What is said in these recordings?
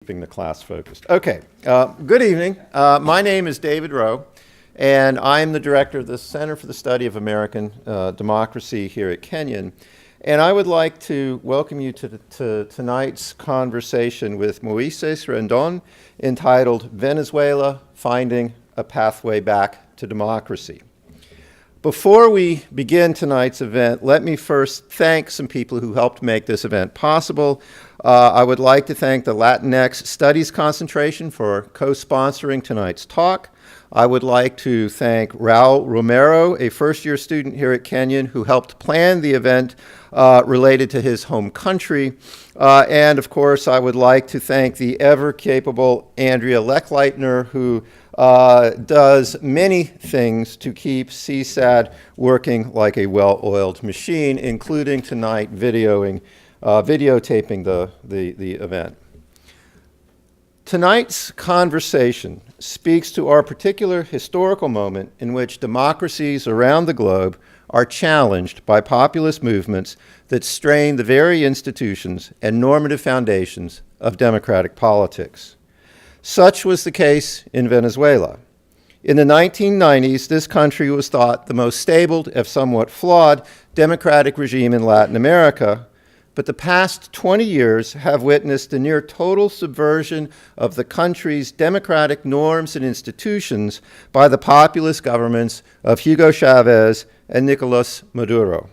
Keeping the class focused. Okay, good evening. My name is David Rowe, and I'm the director of the Center for the Study of American Democracy here at Kenyon. And I would like to welcome you to tonight's conversation with Moises Rendon, entitled Venezuela, Finding a Pathway Back to Democracy. Before we begin tonight's event, let me first thank some people who helped make this event possible. I would like to thank the Latinx Studies Concentration for co-sponsoring tonight's talk. I would like to thank Raul Romero, a first-year student here at Kenyon who helped plan the event related to his home country. And of course, I would like to thank the ever-capable Andrea Lechleitner, who does many things to keep CSAD working like a well-oiled machine, including tonight videotaping the event. Tonight's conversation speaks to our particular historical moment in which democracies around the globe are challenged by populist movements that strain the very institutions and normative foundations of democratic politics. Such was the case in Venezuela. In the 1990s, this country was thought the most stable, if somewhat flawed, democratic regime in Latin America, but the past 20 years have witnessed a near total subversion of the country's democratic norms and institutions by the populist governments of Hugo Chavez and Nicolas Maduro,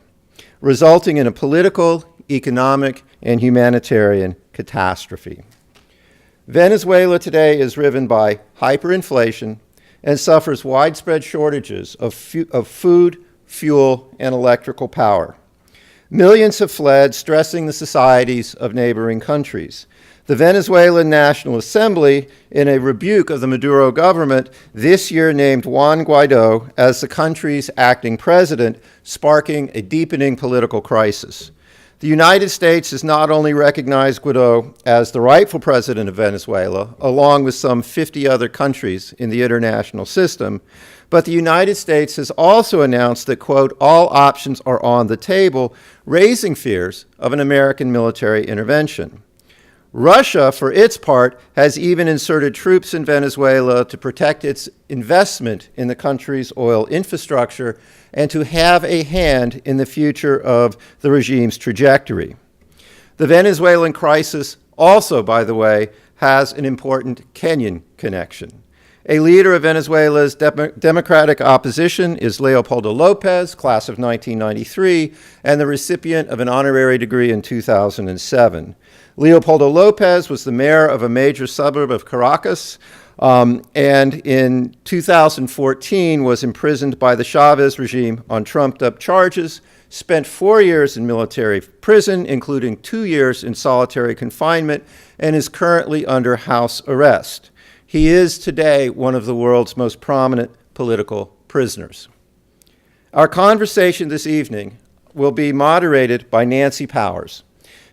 resulting in a political, economic, and humanitarian catastrophe. Venezuela today is riven by hyperinflation and suffers widespread shortages of food, fuel, and electrical power. Millions have fled, stressing the societies of neighboring countries. The Venezuelan National Assembly, in a rebuke of the Maduro government, this year named Juan Guaido as the country's acting president, sparking a deepening political crisis. The United States has not only recognized Guaido as the rightful president of Venezuela, along with some 50 other countries in the international system, but the United States has also announced that, quote, all options are on the table, raising fears of an American military intervention. Russia, for its part, has even inserted troops in Venezuela to protect its investment in the country's oil infrastructure and to have a hand in the future of the regime's trajectory. The Venezuelan crisis also, by the way, has an important Kenyan connection. A leader of Venezuela's democratic opposition is Leopoldo Lopez, class of 1993, and the recipient of an honorary degree in 2007. Leopoldo Lopez was the mayor of a major suburb of Caracas, and in 2014 was imprisoned by the Chavez regime on trumped-up charges, spent 4 years in military prison, including 2 years in solitary confinement, and is currently under house arrest. He is today one of the world's most prominent political prisoners. Our conversation this evening will be moderated by Nancy Powers.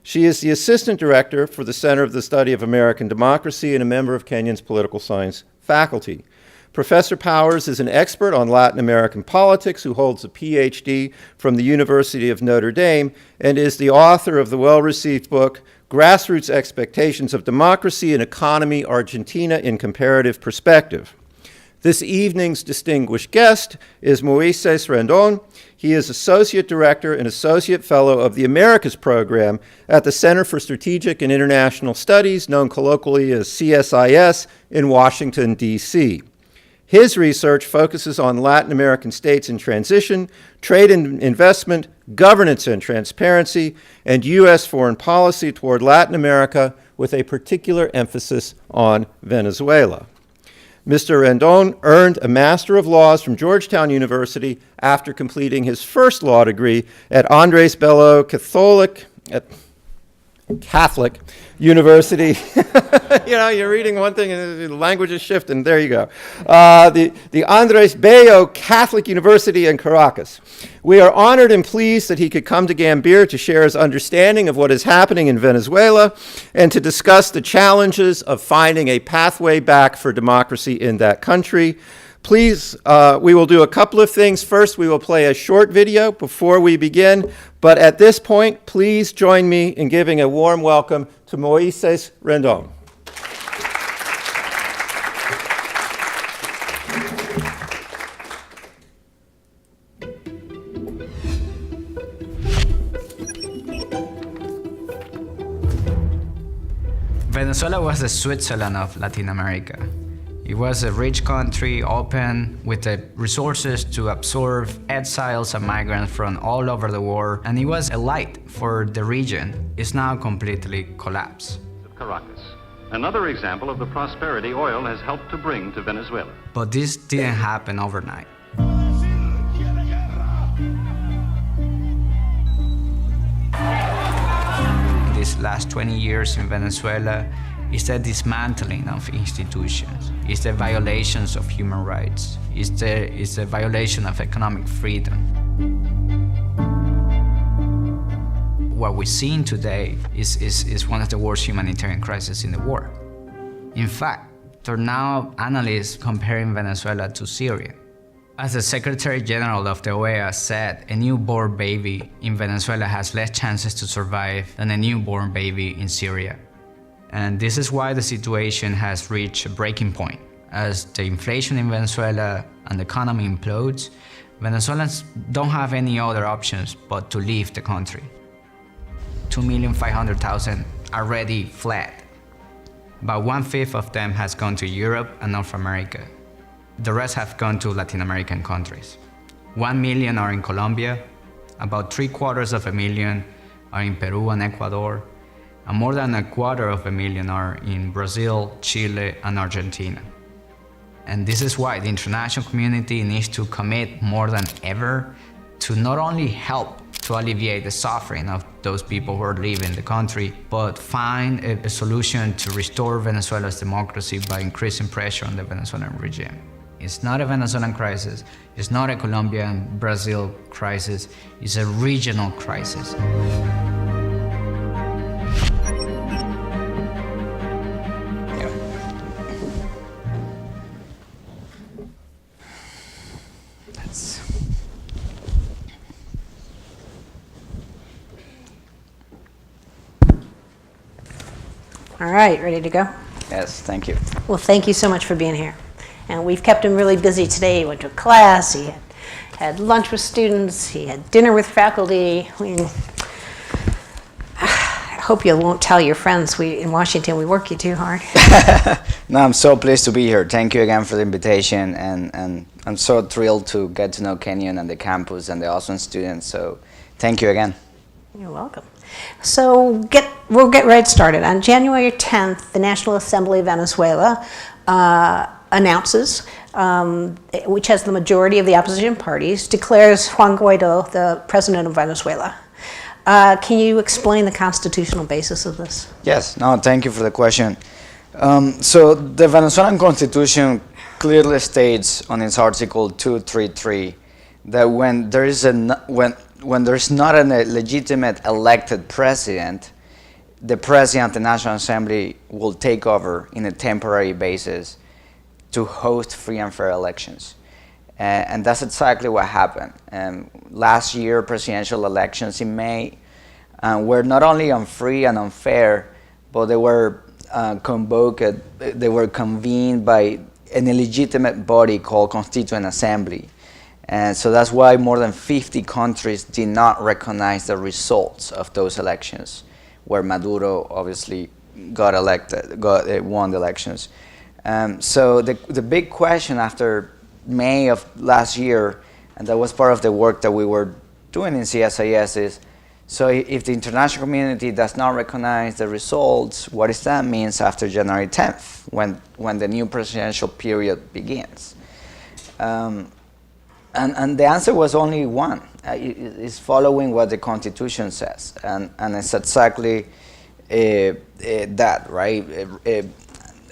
She is the Assistant Director for the Center for the Study of American Democracy and a member of Kenyon's Political Science faculty. Professor Powers is an expert on Latin American politics who holds a PhD from the University of Notre Dame and is the author of the well-received book, Grassroots Expectations of Democracy and Economy, Argentina in Comparative Perspective. This evening's distinguished guest is Moises Rendon. He is Associate Director and Associate Fellow of the Americas Program at the Center for Strategic and International Studies, known colloquially as CSIS, in Washington, D.C. His research focuses on Latin American states in transition, trade and investment, governance and transparency, and U.S. foreign policy toward Latin America, with a particular emphasis on Venezuela. Mr. Rendon earned a Master of Laws from Georgetown University after completing his first law degree at Andres Bello Catholic University. You know, you're reading one thing and the languages shift, and there you go. The Andres Bello Catholic University in Caracas. We are honored and pleased that he could come to Gambier to share his understanding of what is happening in Venezuela and to discuss the challenges of finding a pathway back for democracy in that country. Please, we will do a couple of things. First, we will play a short video before we begin. But at this point, please join me in giving a warm welcome to Moises Rendon. Venezuela was the Switzerland of Latin America. It was a rich country, open, with the resources to absorb exiles and migrants from all over the world, and it was a light for the region. It's now completely collapsed. Caracas, another example of the prosperity oil has helped to bring to Venezuela. But this didn't happen overnight. These last 20 years in Venezuela, it's the dismantling of institutions, it's the violations of human rights, it's the violation of economic freedom. What we're seeing today is one of the worst humanitarian crises in the world. In fact, there are now analysts comparing Venezuela to Syria. As the Secretary General of the OEA said, a newborn baby in Venezuela has less chances to survive than a newborn baby in Syria. And this is why the situation has reached a breaking point. As the inflation in Venezuela and the economy implodes, Venezuelans don't have any other options but to leave the country. 2,500,000 already fled. About 1/5 of them has gone to Europe and North America. The rest have gone to Latin American countries. 1 million are in Colombia, about 750,000 are in Peru and Ecuador, and more than 250,000 are in Brazil, Chile, and Argentina. And this is why the international community needs to commit more than ever to not only help to alleviate the suffering of those people who are leaving the country, but find a solution to restore Venezuela's democracy by increasing pressure on the Venezuelan regime. It's not a Venezuelan crisis, it's not a Colombia and Brazil crisis, it's a regional crisis. All right, ready to go? Yes, thank you. Well, thank you so much for being here. And we've kept him really busy today. He went to class, he had lunch with students, he had dinner with faculty. I hope you won't tell your friends in Washington we work you too hard. No, I'm so pleased to be here. Thank you again for the invitation, and I'm so thrilled to get to know Kenyon and the campus and the awesome students, so thank you again. You're welcome. So we'll get right started. On January 10th, the National Assembly of Venezuela announces, which has the majority of the opposition parties, declares Juan Guaido the president of Venezuela. Can you explain the constitutional basis of this? Yes, no, thank you for the question. So the Venezuelan Constitution clearly states on its Article 233 that when there is not a legitimate elected president, the president of the National Assembly will take over in a temporary basis to host free and fair elections. And that's exactly what happened. Last year, presidential elections in May were not only unfree and unfair, but they were convened by an illegitimate body called Constituent Assembly. And so that's why more than 50 countries did not recognize the results of those elections, where Maduro obviously won the elections. So the big question after May of last year, and that was part of the work that we were doing in CSIS, is so if the international community does not recognize the results, what does that mean after January 10th, when the new presidential period begins? And the answer was only one. It's following what the Constitution says, and it's exactly that, right?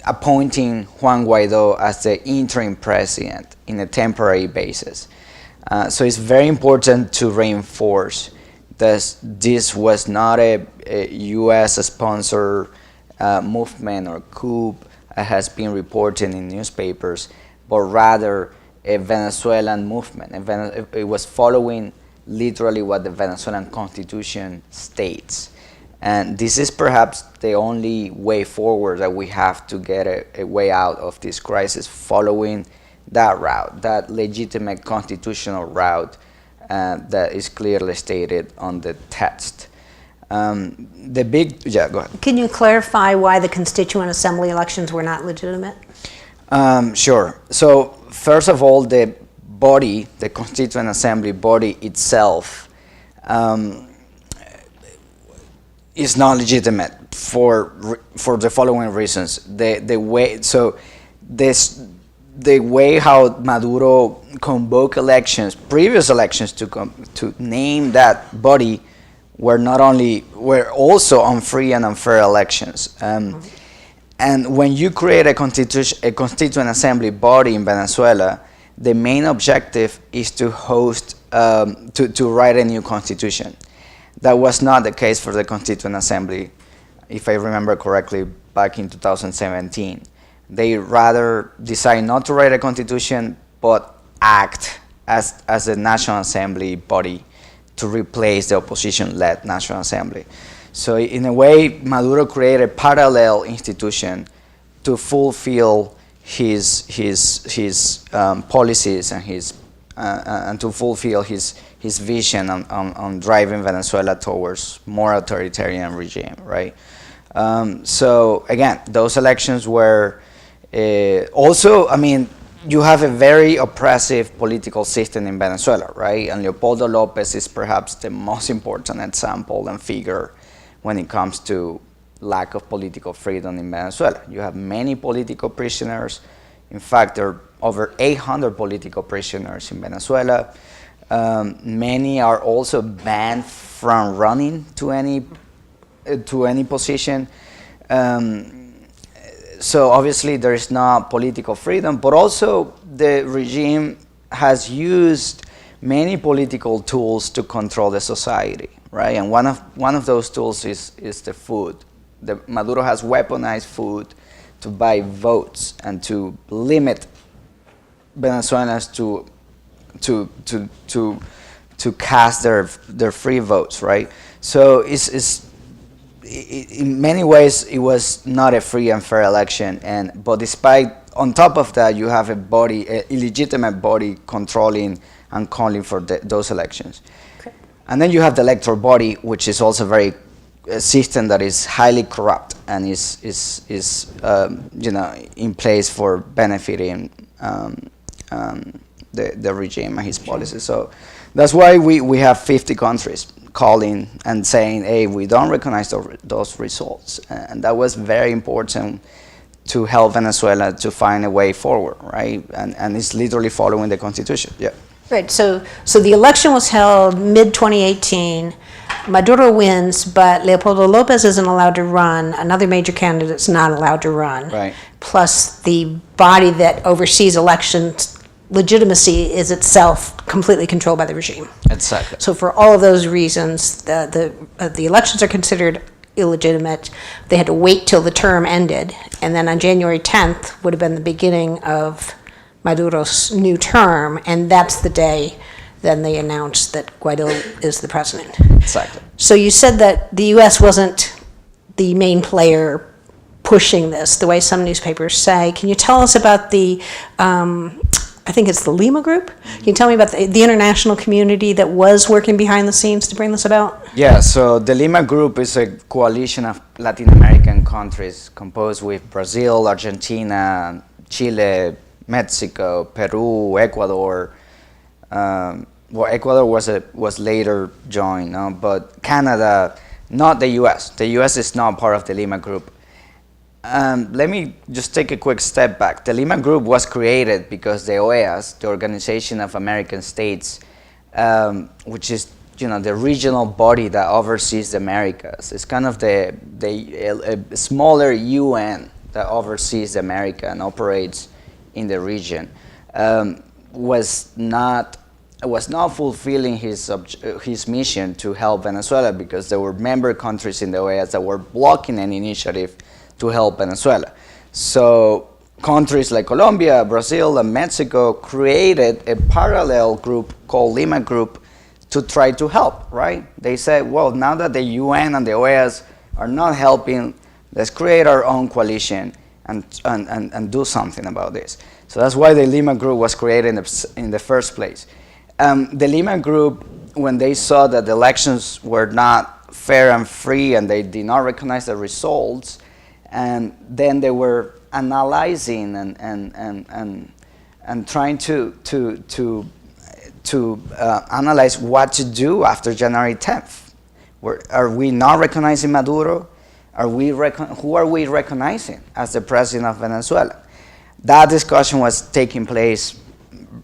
Appointing Juan Guaido as the interim president in a temporary basis. So it's very important to reinforce that this was not a U.S.-sponsored movement or coup, as has been reported in newspapers, but rather a Venezuelan movement. It was following literally what the Venezuelan Constitution states. And this is perhaps the only way forward that we have to get a way out of this crisis, following that route, that legitimate constitutional route that is clearly stated on the text. Yeah, go ahead. Can you clarify why the Constituent Assembly elections were not legitimate? Sure. So first of all, the body, the Constituent Assembly body itself, is not legitimate for the following reasons. The way how Maduro convoked elections, previous elections to name that body, were also unfree and unfair elections. And when you create a Constituent Assembly body in Venezuela, the main objective is to host, to write a new constitution. That was not the case for the Constituent Assembly, if I remember correctly, back in 2017. They rather decide not to write a constitution, but act as a National Assembly body to replace the opposition-led National Assembly. So in a way, Maduro created a parallel institution to fulfill his policies and to fulfill his vision on driving Venezuela towards more authoritarian regime, right? So again, those elections were also, I mean, you have a very oppressive political system in Venezuela, right? And Leopoldo Lopez is perhaps the most important example and figure when it comes to lack of political freedom in Venezuela. You have many political prisoners. In fact, there are over 800 political prisoners in Venezuela. Many are also banned from running to any position. So obviously there is not political freedom, but also the regime has used many political tools to control the society, right? And one of those tools is the food. Maduro has weaponized food to buy votes and to limit Venezuelans to cast their free votes, right? So in many ways, it was not a free and fair election, but despite, on top of that, you have a illegitimate body controlling and calling for those elections. Okay. And then you have the electoral body, which is also a system that is highly corrupt and is in place for benefiting the regime and his policies. So that's why we have 50 countries calling and saying, hey, we don't recognize those results. And that was very important to help Venezuela to find a way forward, right? And it's literally following the Constitution, yeah. Right, so the election was held mid-2018. Maduro wins, but Leopoldo Lopez isn't allowed to run. Another major candidate's not allowed to run. Right. Plus, the body that oversees elections legitimacy is itself completely controlled by the regime. Exactly. So for all of those reasons, the elections are considered illegitimate. They had to wait till the term ended, and then on January 10th would have been the beginning of Maduro's new term, and that's the day then they announced that Guaido is the president. Exactly. So you said that the U.S. wasn't the main player pushing this, the way some newspapers say. Can you tell us about the I think it's the Lima Group. Can you tell me about the international community that was working behind the scenes to bring this about? Yeah, so the Lima Group is a coalition of Latin American countries composed with Brazil, Argentina, Chile, Mexico, Peru, Ecuador. Ecuador was later joined, no? But Canada, not the U.S. The U.S. is not part of the Lima Group. Let me just take a quick step back. The Lima Group was created because the OEAS, the Organization of American States, which is the regional body that oversees the Americas. It's kind of a smaller UN that oversees America and operates in the region. Was not fulfilling his mission to help Venezuela because there were member countries in the OEAS that were blocking an initiative to help Venezuela. So countries like Colombia, Brazil, and Mexico created a parallel group called Lima Group to try to help, right? They said, well, now that the UN and the OEAS are not helping, let's create our own coalition and do something about this. So that's why the Lima Group was created in the first place. The Lima Group, when they saw that the elections were not fair and free, and they did not recognize the results. And then they were analyzing and trying to analyze what to do after January 10th. Are we not recognizing Maduro? Who are we recognizing as the president of Venezuela? That discussion was taking place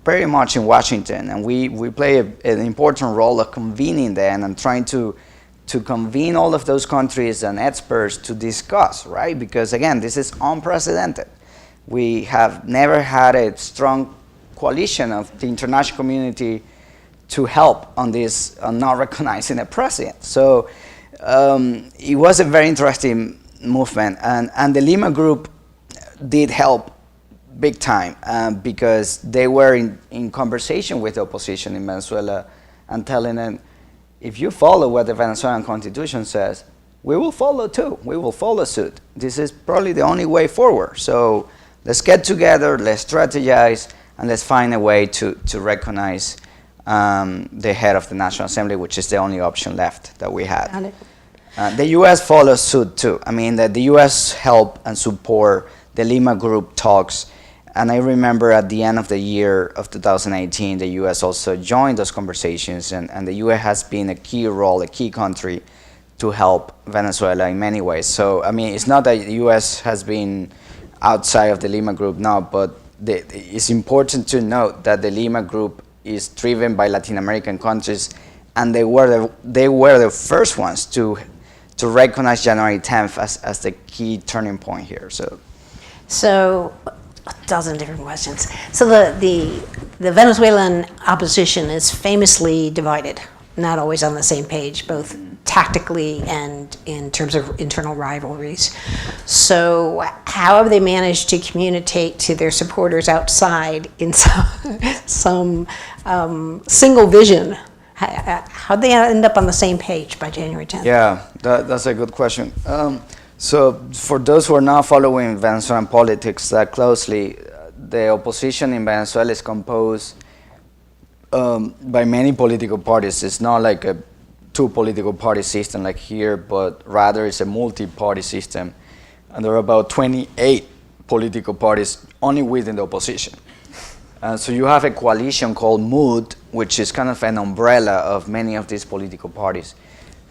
very much in Washington, and we play an important role of convening them and trying to convene all of those countries and experts to discuss, right? Because again, this is unprecedented. We have never had a strong coalition of the international community to help on this, on not recognizing a president. So it was a very interesting movement, and the Lima group did help big time because they were in conversation with the opposition in Venezuela and telling them, if you follow what the Venezuelan Constitution says, we will follow too. We will follow suit. This is probably the only way forward. So let's get together, let's strategize, and let's find a way to recognize the head of the National Assembly, which is the only option left that we had. The U.S. follows suit too. I mean, the U.S. help and support the Lima group talks. And I remember at the end of the year of 2018, the U.S. also joined those conversations, and the U.S. has been a key role, a key country to help Venezuela in many ways. So, I mean, it's not that the U.S. has been outside of the Lima group now, but it's important to note that the Lima group is driven by Latin American countries, and they were the first ones to recognize January 10th as the key turning point here. So a dozen different questions. So the Venezuelan opposition is famously divided, not always on the same page, both tactically and in terms of internal rivalries. So how have they managed to communicate to their supporters outside in some single vision? How'd they end up on the same page by January 10th? Yeah, that's a good question. So for those who are not following Venezuelan politics that closely, the opposition in Venezuela is composed by many political parties. It's not like a two political party system like here, but rather it's a multi-party system. And there are about 28 political parties only within the opposition. So you have a coalition called MOOD, which is kind of an umbrella of many of these political parties.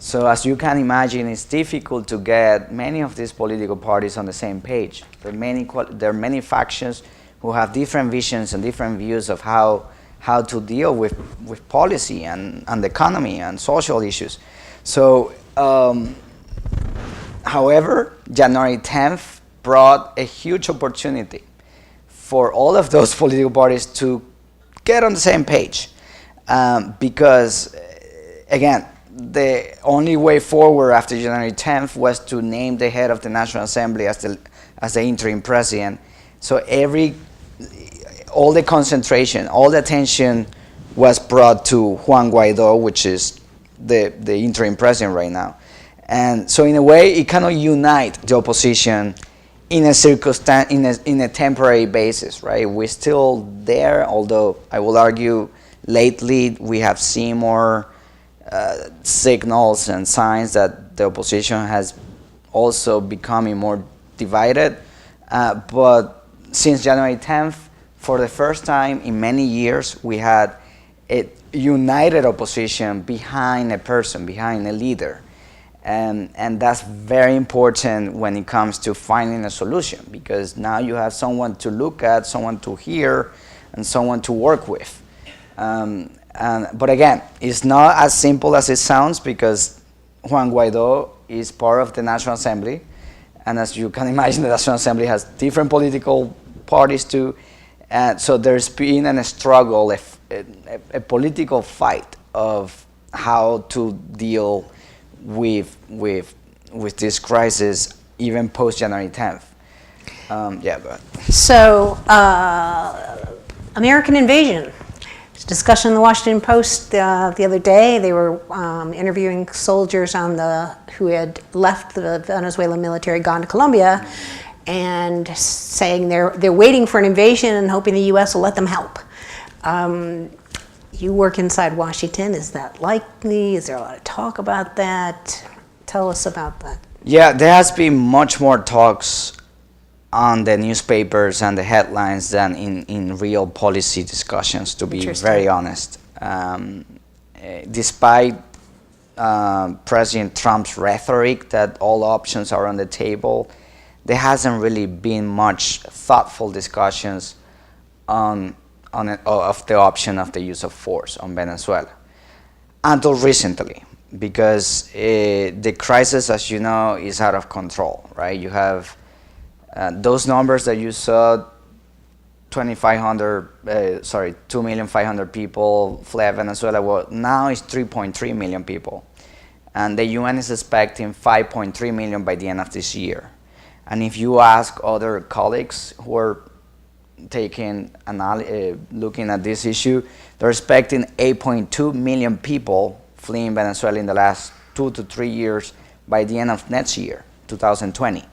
So as you can imagine, it's difficult to get many of these political parties on the same page. There are many factions who have different visions and different views of how to deal with policy and the economy and social issues. So, however, January 10th brought a huge opportunity for all of those political parties to get on the same page. Because, again, the only way forward after January 10th was to name the head of the National Assembly as the interim president. So all the concentration, all the attention was brought to Juan Guaido, which is the interim president right now. And so in a way, it cannot unite the opposition in a temporary basis, right? We're still there, although I will argue lately we have seen more signals and signs that the opposition has also becoming more divided. But since January 10th, for the first time in many years, we had a united opposition behind a person, behind a leader. And that's very important when it comes to finding a solution, because now you have someone to look at, someone to hear, and someone to work with. But again, it's not as simple as it sounds, because Juan Guaido is part of the National Assembly. And as you can imagine, the National Assembly has different political parties too. So there's been a struggle, a political fight of how to deal with this crisis, even post January 10th. Yeah, go ahead. So, American invasion. Discussion in the Washington Post the other day. They were interviewing soldiers who had left the Venezuelan military, gone to Colombia, and saying they're waiting for an invasion and hoping the U.S. will let them help. You work inside Washington. Is that likely? Is there a lot of talk about that? Tell us about that. Yeah, there has been much more talks on the newspapers and the headlines than in real policy discussions, to be very honest. Despite President Trump's rhetoric that all options are on the table, there hasn't really been much thoughtful discussions of the option of the use of force on Venezuela until recently, because the crisis, as you know, is out of control, right? You have those numbers that you saw, 2,500,000 people fled Venezuela. Well, now it's 3.3 million people. And the UN is expecting 5.3 million by the end of this year. And if you ask other colleagues who are looking at this issue, they're expecting 8.2 million people fleeing Venezuela in the last 2 to 3 years by the end of next year, 2020.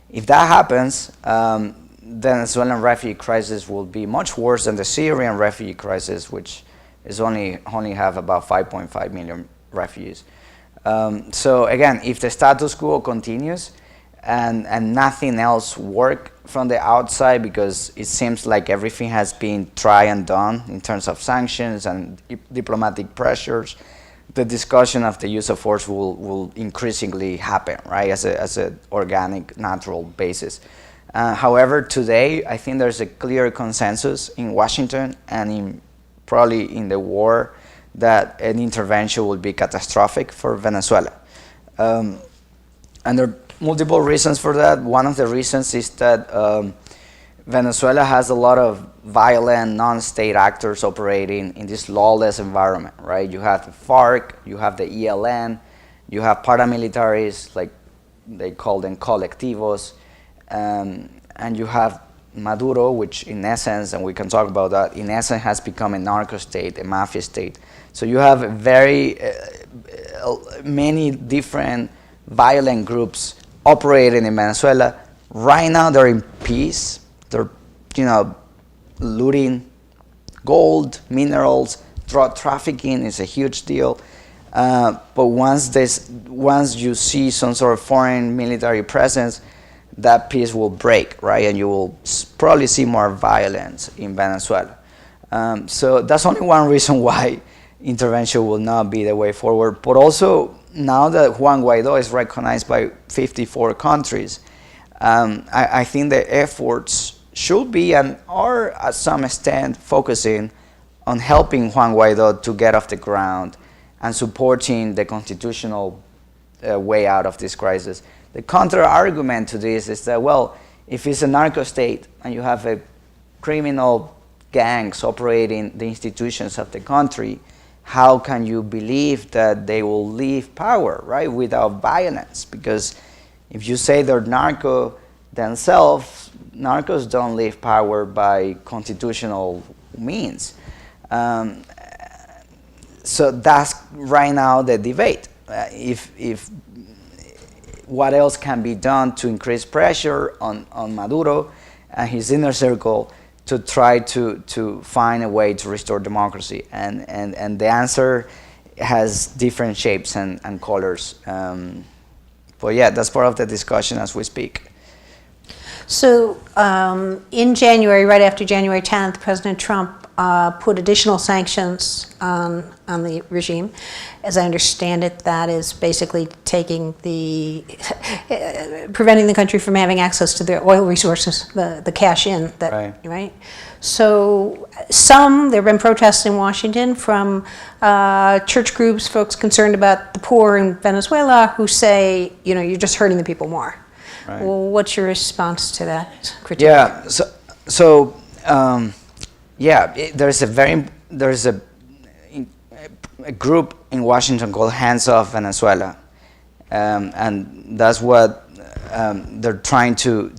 If that happens, the Venezuelan refugee crisis will be much worse than the Syrian refugee crisis, which is only have about 5.5 million refugees. So again, if the status quo continues and nothing else works from the outside, because it seems like everything has been tried and done in terms of sanctions and diplomatic pressures, the discussion of the use of force will increasingly happen, right, as an organic, natural basis. However, today, I think there's a clear consensus in Washington and probably in the war that an intervention will be catastrophic for Venezuela. And there are multiple reasons for that. One of the reasons is that Venezuela has a lot of violent non-state actors operating in this lawless environment, right? You have the FARC, you have the ELN, you have paramilitaries, like they call them colectivos, and you have Maduro, which in essence, and we can talk about that, in essence has become a narco state, a mafia state. So you have very many different violent groups operating in Venezuela. Right now they're in peace. They're, looting gold, minerals, drug trafficking is a huge deal. But once you see some sort of foreign military presence, that peace will break, right? And you will probably see more violence in Venezuela. So that's only one reason why intervention will not be the way forward. But also, now that Juan Guaido is recognized by 54 countries, I think the efforts should be and are, at some extent, focusing on helping Juan Guaido to get off the ground and supporting the constitutional way out of this crisis. The counter-argument to this is that, well, if it's a narco state and you have a criminal gangs operating the institutions of the country, how can you believe that they will leave power, right, without violence? Because if you say they're narco themselves, narcos don't leave power by constitutional means. So that's right now the debate. If what else can be done to increase pressure on Maduro and his inner circle to try to find a way to restore democracy? And the answer has different shapes and colors. But yeah, that's part of the discussion as we speak. So in January, right after January 10th, President Trump put additional sanctions on the regime. As I understand it, that is basically taking preventing the country from having access to the oil resources, the cash in. Right? So there have been protests in Washington from church groups, folks concerned about the poor in Venezuela, who say, you're just hurting the people more. Right. Well, what's your response to that critique? Yeah, there's a group in Washington called Hands Off Venezuela, and that's what they're trying to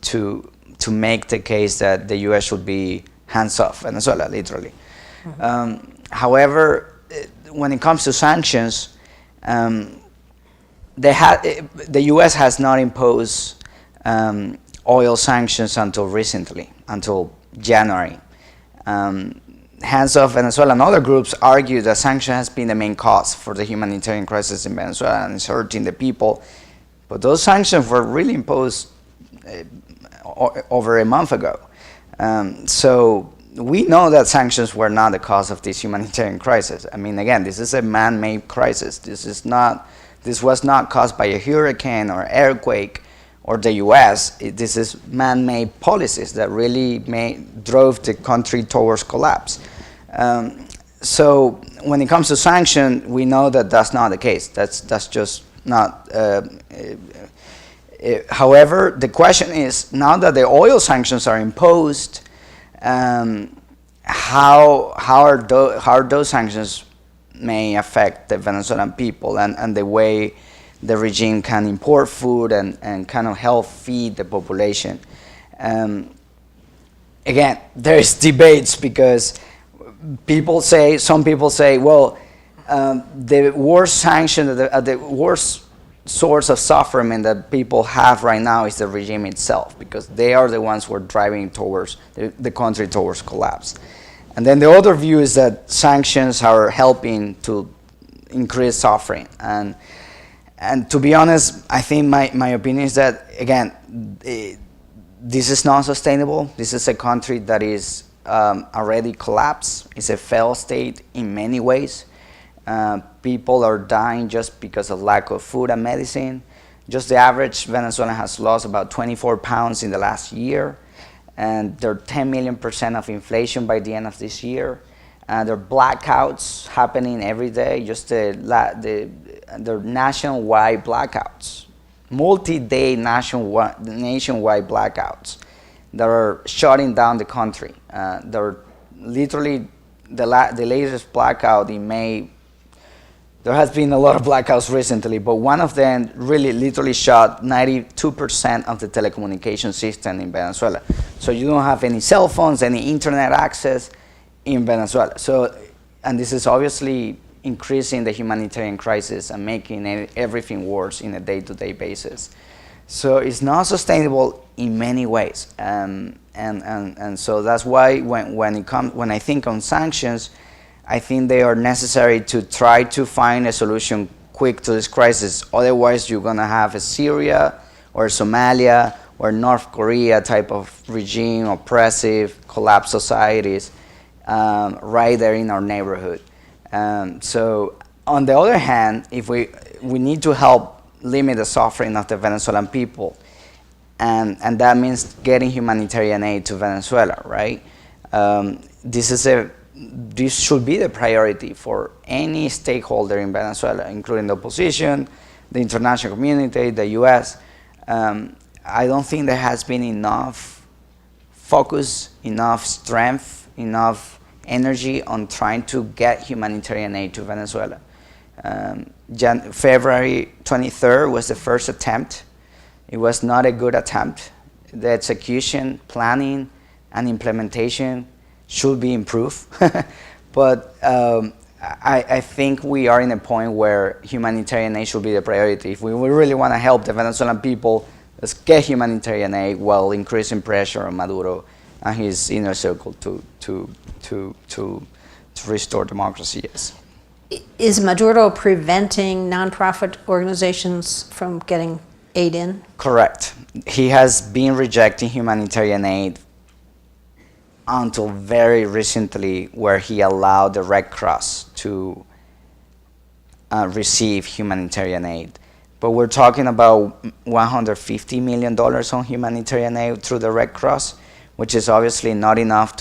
make the case that the U.S. should be hands off Venezuela, literally. Mm-hmm. However, when it comes to sanctions, the U.S. has not imposed oil sanctions until recently, until January. hands-off Venezuela and other groups argue that sanction has been the main cause for the humanitarian crisis in Venezuela and it's hurting the people. But those sanctions were really imposed over a month ago. So we know that sanctions were not the cause of this humanitarian crisis. I mean, again, this is a man-made crisis. This was not caused by a hurricane or earthquake or the U.S. This is man-made policies that really drove the country towards collapse. So when it comes to sanction, we know that that's not the case. That's just not. However, the question is, now that the oil sanctions are imposed, how are those sanctions may affect the Venezuelan people and the way the regime can import food and kind of help feed the population. Again, there's debates because some people say, well, the worst sanction, the worst source of suffering that people have right now is the regime itself, because they are the ones who are driving towards the country towards collapse. And then the other view is that sanctions are helping to increase suffering. And to be honest, I think my opinion is that, again, this is not sustainable. This is a country that is already collapsed. It's a failed state in many ways. People are dying just because of lack of food and medicine. Just the average Venezuelan has lost about 24 pounds in the last year. And there are 10 million% of inflation by the end of this year. There are blackouts happening every day, just the nationwide blackouts, multi-day nationwide blackouts that are shutting down the country. There are literally the latest blackout in May. There has been a lot of blackouts recently, but one of them really literally shut 92% of the telecommunication system in Venezuela. So you don't have any cell phones, any internet access in Venezuela. So, and this is obviously increasing the humanitarian crisis and making everything worse in a day-to-day basis. So it's not sustainable in many ways, and so that's why when I think on sanctions, I think they are necessary to try to find a solution quick to this crisis. Otherwise, you're gonna have a Syria or Somalia or North Korea type of regime, oppressive, collapsed societies right there in our neighborhood. So on the other hand, if we need to help limit the suffering of the Venezuelan people, and that means getting humanitarian aid to Venezuela, right? This should be the priority for any stakeholder in Venezuela, including the opposition, the international community, the US. I don't think there has been enough focus, enough strength, enough energy on trying to get humanitarian aid to Venezuela. February 23rd was the first attempt. It was not a good attempt. The execution, planning, and implementation should be improved. But I think we are in a point where humanitarian aid should be the priority. If we really want to help the Venezuelan people, let's get humanitarian aid while increasing pressure on Maduro and his inner circle to restore democracy. Yes. Is Maduro preventing nonprofit organizations from getting aid in? Correct. He has been rejecting humanitarian aid until very recently, where he allowed the Red Cross to receive humanitarian aid. But we're talking about $150 million on humanitarian aid through the Red Cross, which is obviously not enough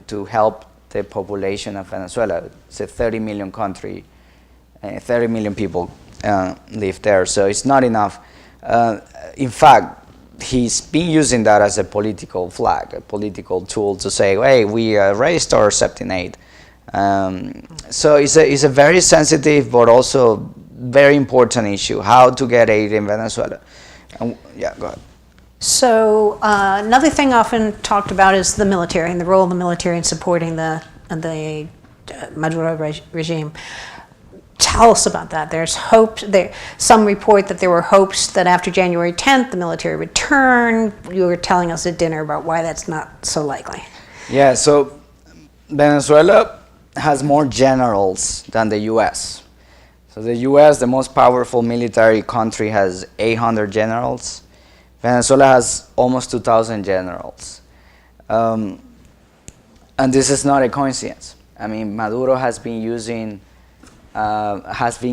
to help the population of Venezuela. It's a 30 million country, 30 million people live there, so it's not enough. In fact, he's been using that as a political flag, a political tool to say, hey, we raised our accepting aid. So it's a very sensitive but also very important issue, how to get aid in Venezuela. Yeah, go ahead. So another thing often talked about is the military and the role of the military in supporting the Maduro regime. Tell us about that. There's hopes. Some report that there were hopes that after January 10th, the military would return. You were telling us at dinner about why that's not so likely. Yeah, so Venezuela has more generals than the U.S. So the U.S., the most powerful military country, has 800 generals. Venezuela has almost 2,000 generals. And this is not a coincidence. I mean, Maduro has been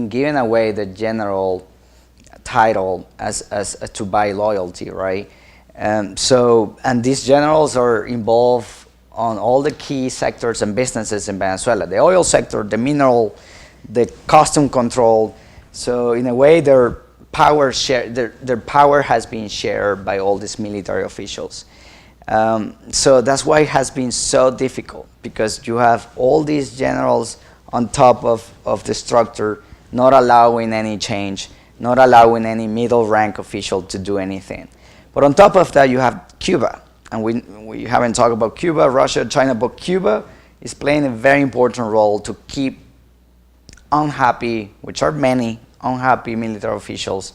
giving away the general title as to buy loyalty, right? And these generals are involved on all the key sectors and businesses in Venezuela: the oil sector, the mineral, the custom control. So in a way, their power has been shared by all these military officials. So that's why it has been so difficult, because you have all these generals on top of the structure, not allowing any change, not allowing any middle rank official to do anything. But on top of that, you have Cuba. And we haven't talked about Cuba, Russia, China, but Cuba is playing a very important role to keep unhappy, which are many unhappy military officials,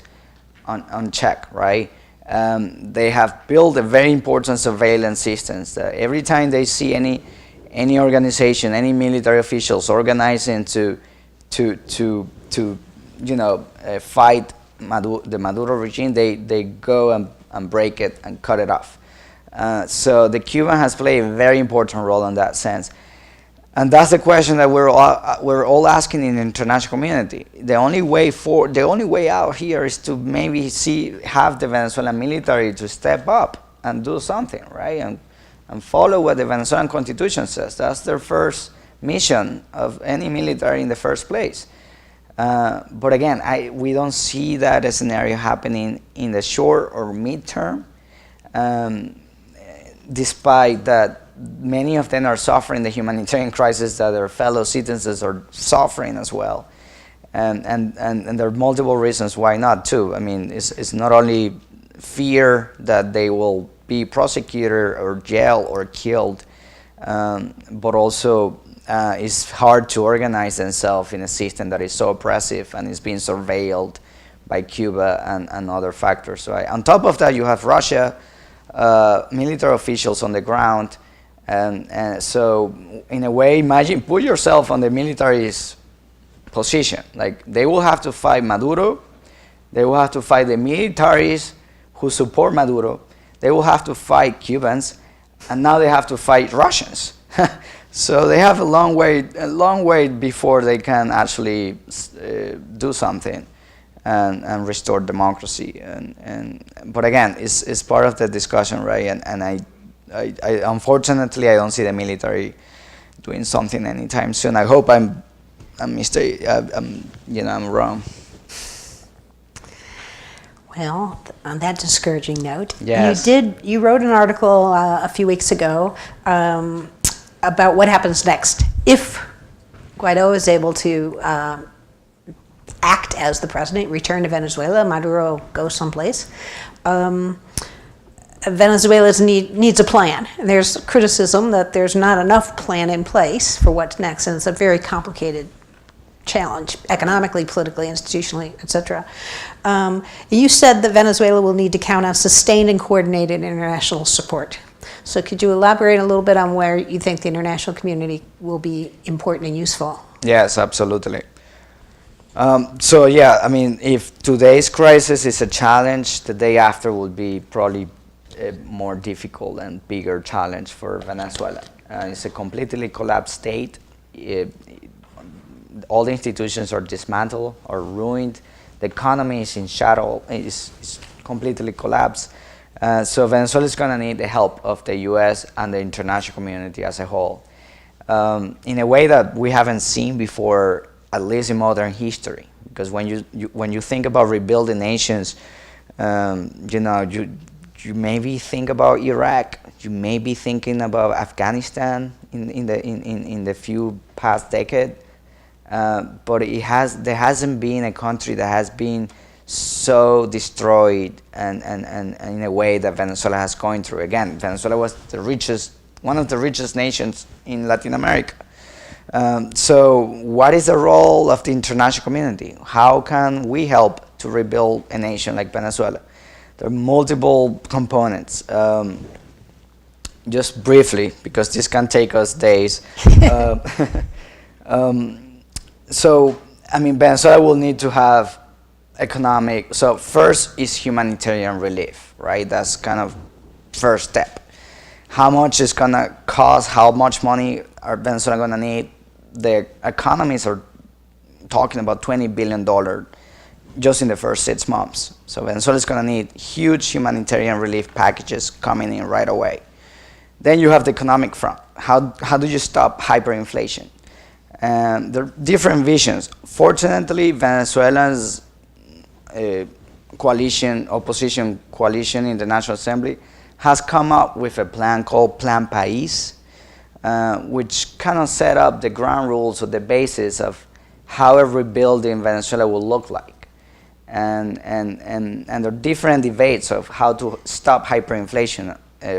on check, right? They have built a very important surveillance system that every time they see any organization, any military officials organizing to fight the Maduro regime, they go and break it and cut it off. So the Cuban has played a very important role in that sense. And that's the question that we're all asking in the international community. The only way out here is to maybe have the Venezuelan military to step up and do something, right? And follow what the Venezuelan Constitution says. That's their first mission of any military in the first place. But again, we don't see that scenario happening in the short or mid-term, despite that many of them are suffering the humanitarian crisis that their fellow citizens are suffering as well. And there are multiple reasons why not too. I mean, it's not only fear that they will be prosecuted or jailed or killed, but also it's hard to organize themselves in a system that is so oppressive and is being surveilled by Cuba and other factors. So on top of that, you have Russia, military officials on the ground. And so in a way, put yourself on the military's position. Like, they will have to fight Maduro, they will have to fight the militaries who support Maduro, they will have to fight Cubans, and now they have to fight Russians. So they have a long way before they can actually do something and restore democracy. But again, it's part of the discussion, right? And I unfortunately, I don't see the military doing something anytime soon. I hope I'm wrong. Well, on that discouraging note, yes. you wrote an article a few weeks ago about what happens next if Guaido is able to act as the president, return to Venezuela, Maduro goes someplace. Venezuela needs a plan. And there's criticism that there's not enough plan in place for what's next, and it's a very complicated challenge, economically, politically, institutionally, etc. You said that Venezuela will need to count on sustained and coordinated international support. So could you elaborate a little bit on where you think the international community will be important and useful? Yes, absolutely. So yeah, I mean, if today's crisis is a challenge, the day after will be probably a more difficult and bigger challenge for Venezuela. It's a completely collapsed state. All the institutions are dismantled or ruined. The economy is in shadow, is completely collapsed. So Venezuela is going to need the help of the U.S. and the international community as a whole, in a way that we haven't seen before, at least in modern history. Because when you think about rebuilding nations, you maybe think about Iraq, you may be thinking about Afghanistan in the few past decade, but there hasn't been a country that has been so destroyed and in a way that Venezuela has gone through. Again, Venezuela was one of the richest nations in Latin America. So what is the role of the international community? How can we help to rebuild a nation like Venezuela? There are multiple components. just briefly, because this can take us days. So, I mean, Venezuela will need to have economic, so first is humanitarian relief, right? That's kind of first step. How much is gonna cost, how much money are Venezuela gonna need? The economists are talking about $20 billion just in the first 6 months. So Venezuela is gonna need huge humanitarian relief packages coming in right away. Then you have the economic front. How do you stop hyperinflation? There are different visions. Fortunately, Venezuela's opposition coalition in the National Assembly has come up with a plan called Plan País, which kind of set up the ground rules or the basis of how a rebuild in Venezuela will look like. And there are different debates of how to stop hyperinflation,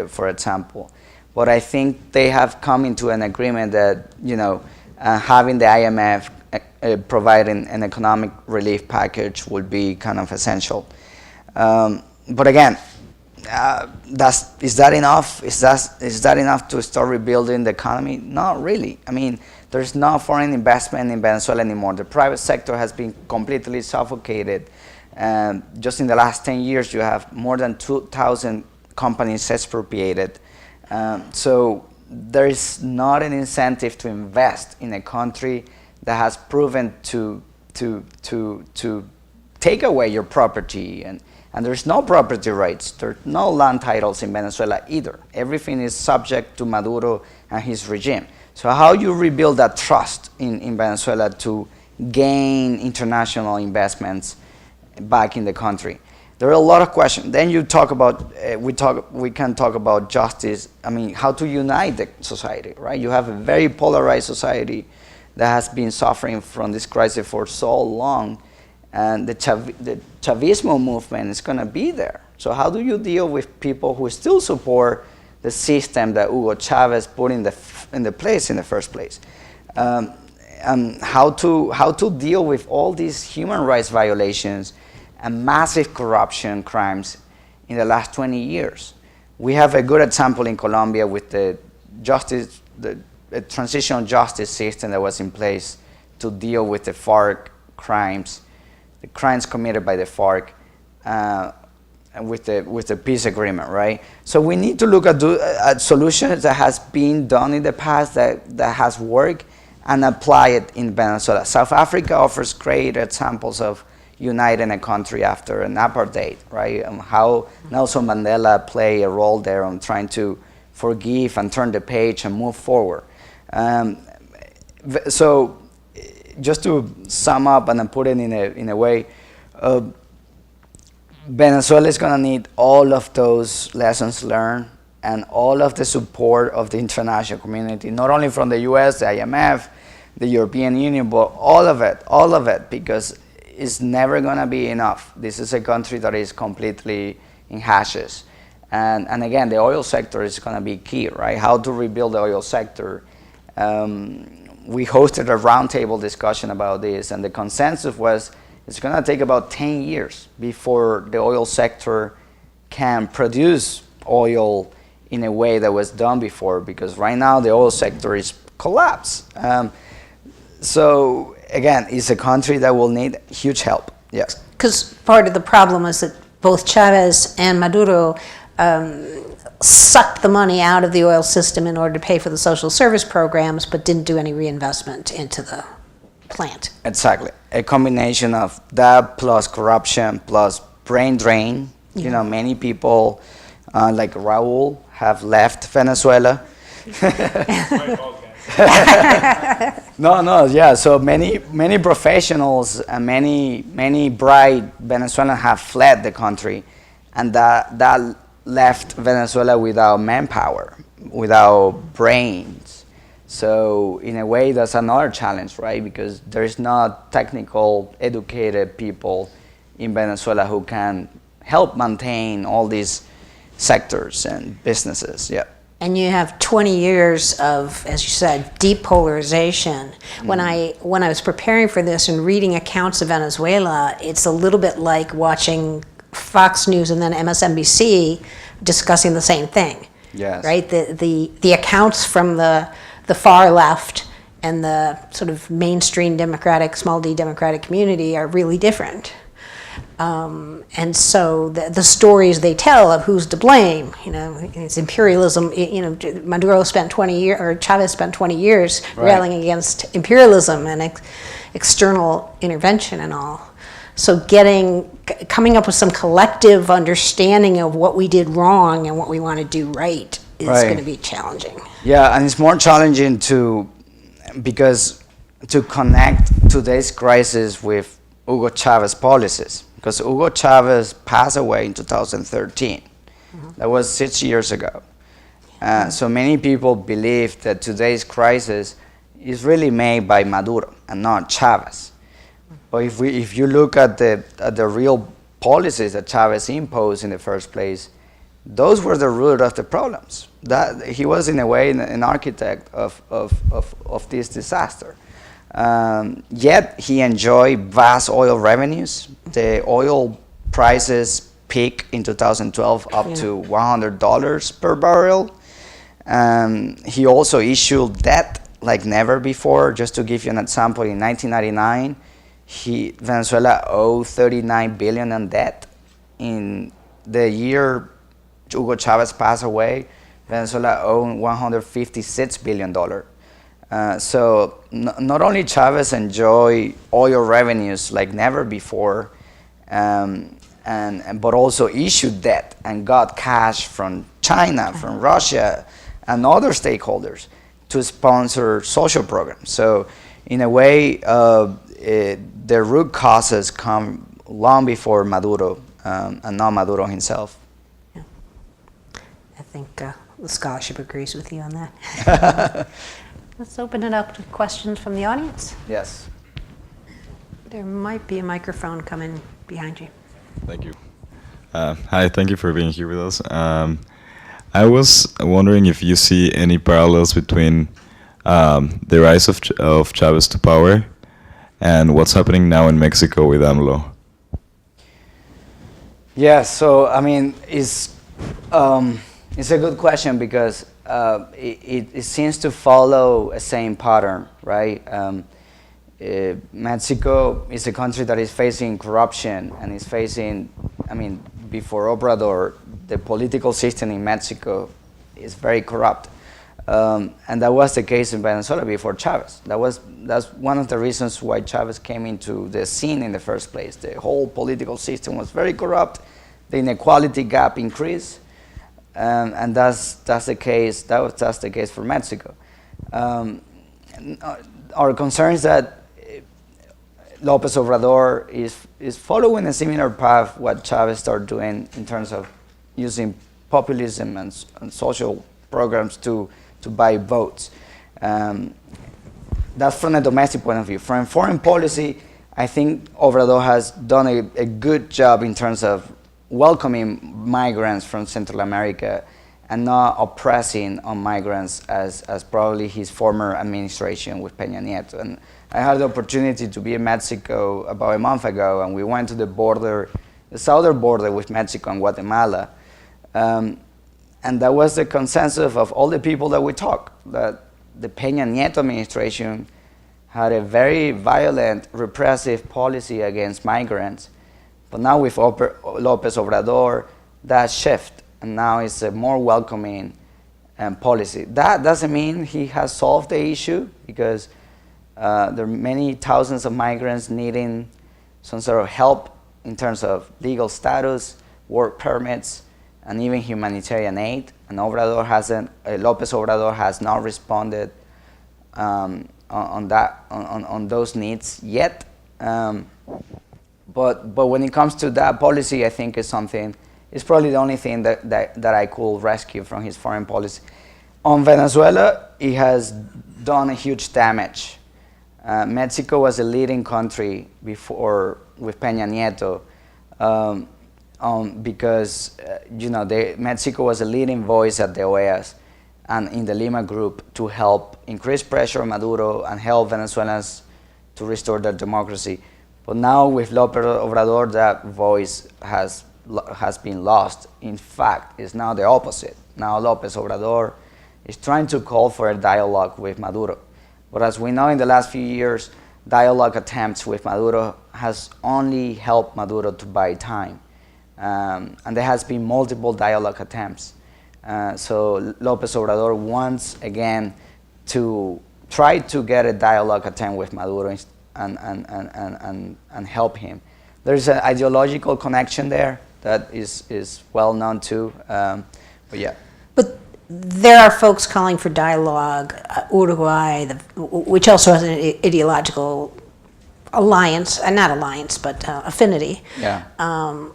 for example. But I think they have come into an agreement that, having the IMF providing an economic relief package would be kind of essential. But again, is that enough? Is that enough to start rebuilding the economy? Not really. I mean, there's no foreign investment in Venezuela anymore. The private sector has been completely suffocated. Just in the last 10 years, you have more than 2,000 companies expropriated. So there is not an incentive to invest in a country that has proven to take away your property, and there's no property rights. There's no land titles in Venezuela either. Everything is subject to Maduro and his regime. So how you rebuild that trust in Venezuela to gain international investments back in the country? There are a lot of questions. Then you talk about, we can talk about justice. I mean, how to unite the society, right? You have a very polarized society that has been suffering from this crisis for so long, and the Chavismo movement is going to be there. So how do you deal with people who still support the system that Hugo Chavez put in the place in the first place? How to deal with all these human rights violations and massive corruption crimes in the last 20 years. We have a good example in Colombia with the transitional justice system that was in place to deal with the FARC crimes, the crimes committed by the FARC, and with the peace agreement, right? So we need to look at solutions that has been done in the past that has worked and apply it in Venezuela. South Africa offers great examples of uniting a country after an apartheid, right? How Nelson Mandela played a role there on trying to forgive and turn the page and move forward. So just to sum up and put it in a way, Venezuela is going to need all of those lessons learned and all of the support of the international community, not only from the US, the IMF, the European Union, but all of it, because it's never going to be enough. This is a country that is completely in hashes. And again, the oil sector is going to be key, right? How to rebuild the oil sector. We hosted a roundtable discussion about this, and the consensus was it's going to take about 10 years before the oil sector can produce oil in a way that was done before, because right now the oil sector is collapsed. So again, it's a country that will need huge help. Yes. Because part of the problem is that both Chavez and Maduro sucked the money out of the oil system in order to pay for the social service programs, but didn't do any reinvestment into the plant. Exactly. A combination of that plus corruption plus brain drain. Yeah. You know, many people like Raul have left Venezuela. Yeah. So many professionals and many bright Venezuelans have fled the country, and that left Venezuela without manpower, without brains. So in a way, that's another challenge, right? Because there's not technical, educated people in Venezuela who can help maintain all these sectors and businesses. Yeah. And you have 20 years of, as you said, deep polarization. When I was preparing for this and reading accounts of Venezuela, it's a little bit like watching Fox News and then MSNBC discussing the same thing. Yes. right? The accounts from the far left and the sort of mainstream democratic, small d democratic community are really different. And so the stories they tell of who's to blame, it's imperialism. Maduro spent 20 years, or Chavez spent 20 years railing against imperialism and external intervention and all. So coming up with some collective understanding of what we did wrong and what we want to do right is going to be challenging. Yeah, and it's more challenging because to connect today's crisis with Hugo Chavez policies. Because Hugo Chavez passed away in 2013. That was 6 years ago. So many people believe that today's crisis is really made by Maduro and not Chavez. But if you look at the real policies that Chavez imposed in the first place, those were the root of the problems. That he was in a way an architect of this disaster. Yet he enjoyed vast oil revenues. The oil prices peaked in 2012 up to $100 per barrel. He also issued debt like never before. Just to give you an example, in 1999, Venezuela owed $39 billion in debt. In the year Hugo Chavez passed away, Venezuela owed $156 billion. So not only Chavez enjoyed oil revenues like never before, but also issued debt and got cash from China, from Russia, and other stakeholders to sponsor social programs. So in a way, the root causes come long before Maduro, and not Maduro himself. Yeah. I think the scholarship agrees with you on that. Let's open it up to questions from the audience. Yes. There might be a microphone coming behind you. Thank you. Hi, thank you for being here with us. I was wondering if you see any parallels between the rise of Chavez to power and what's happening now in Mexico with AMLO. Yeah, so I mean, it's a good question because it seems to follow a same pattern, right? Mexico is a country that is facing corruption and is facing, before Obrador, the political system in Mexico is very corrupt. And that was the case in Venezuela before Chavez. That's one of the reasons why Chavez came into the scene in the first place. The whole political system was very corrupt. The inequality gap increased. And that's the case. That's the case for Mexico. Our concern is that López Obrador is following a similar path what Chavez started doing in terms of using populism and social programs to buy votes. That's from a domestic point of view. From foreign policy, I think Obrador has done a good job in terms of welcoming migrants from Central America and not oppressing on migrants as probably his former administration with Peña Nieto. And I had the opportunity to be in Mexico about a month ago, and we went to the border, the southern border with Mexico and Guatemala. And that was the consensus of all the people that we talked, that the Peña Nieto administration had a very violent, repressive policy against migrants. But now with López Obrador, that shift, and now it's a more welcoming policy. That doesn't mean he has solved the issue, because there are many thousands of migrants needing some sort of help in terms of legal status, work permits, and even humanitarian aid. And López Obrador has not responded on those needs yet. But when it comes to that policy, I think it's probably the only thing that I could rescue from his foreign policy. On Venezuela, it has done a huge damage. Mexico was a leading country before with Peña Nieto, because Mexico was a leading voice at the OEAs and in the Lima Group to help increase pressure on Maduro and help Venezuelans to restore their democracy. But now with López Obrador, that voice has has been lost. In fact, it's now the opposite. Now López Obrador is trying to call for a dialogue with Maduro. But as we know, in the last few years, dialogue attempts with Maduro has only helped Maduro to buy time. And there has been multiple dialogue attempts. So López Obrador wants again to try to get a dialogue attempt with Maduro and help him. There's an ideological connection there that is well known too. But yeah. But there are folks calling for dialogue. Uruguay, which also has an ideological alliance, not alliance, but affinity. Yeah.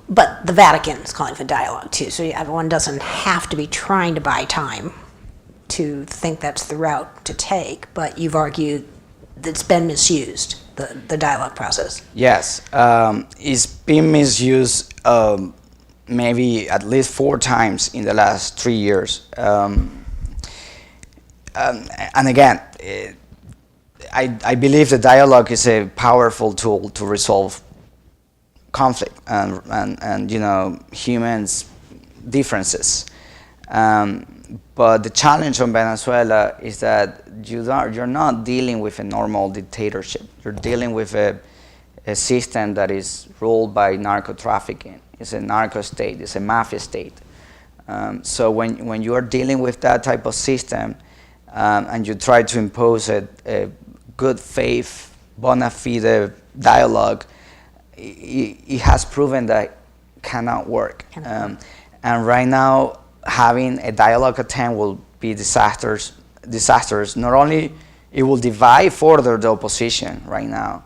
But the Vatican is calling for dialogue too. So everyone doesn't have to be trying to buy time to think that's the route to take. But you've argued that it's been misused, the dialogue process. Yes, it's been misused maybe at least 4 times in the last 3 years. And again, I believe the dialogue is a powerful tool to resolve conflict and you know, humans' differences. But the challenge on Venezuela is that you're not dealing with a normal dictatorship. You're dealing with a system that is ruled by narco-trafficking. It's a narco state. It's a mafia state. So when you are dealing with that type of system and you try to impose a good faith, bona fide dialogue, it has proven that cannot work. And right now, having a dialogue attempt will be disastrous. Not only it will divide further the opposition right now,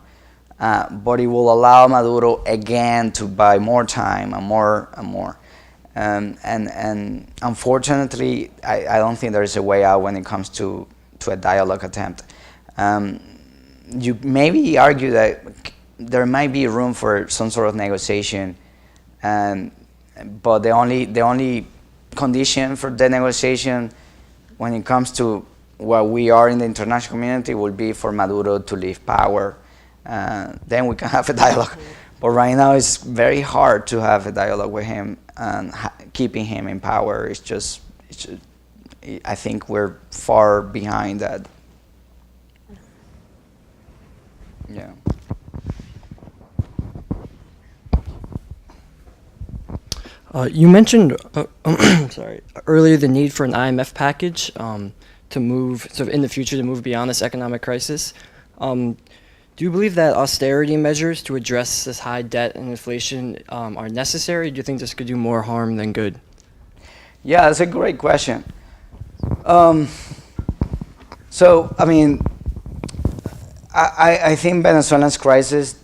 but it will allow Maduro again to buy more time and more and more. And unfortunately, I don't think there is a way out when it comes to a dialogue attempt. You maybe argue that there might be room for some sort of negotiation, but the only condition for the negotiation when it comes to what we are in the international community will be for Maduro to leave power. Then we can have a dialogue. But right now it's very hard to have a dialogue with him, and keeping him in power is just, I think we're far behind that. Yeah. You mentioned earlier the need for an IMF package to move, sort of in the future, to move beyond this economic crisis. Do you believe that austerity measures to address this high debt and inflation are necessary? Do you think this could do more harm than good? Yeah, that's a great question. So, I mean, I think Venezuela's crisis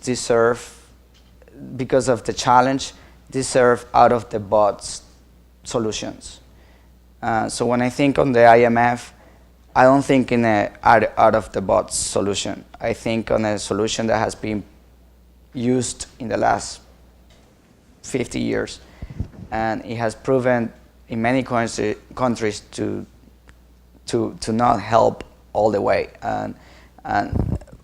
because of the challenge, deserve out-of-the-box solutions. So when I think on the IMF, I don't think in an out-of-the-box solution. I think on a solution that has been used in the last 50 years, and it has proven in many countries to not help all the way. And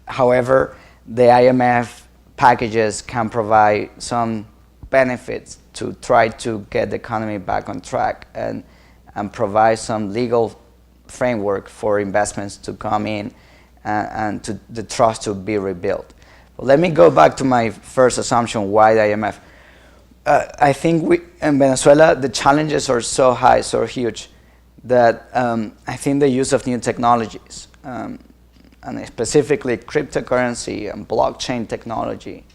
however, the IMF packages can provide some benefits to try to get the economy back on track and provide some legal framework for investments to come in and to the trust to be rebuilt. But let me go back to my first assumption, why the IMF. I think in Venezuela, the challenges are so high, so huge, that I think the use of new technologies, and specifically cryptocurrency and blockchain technology,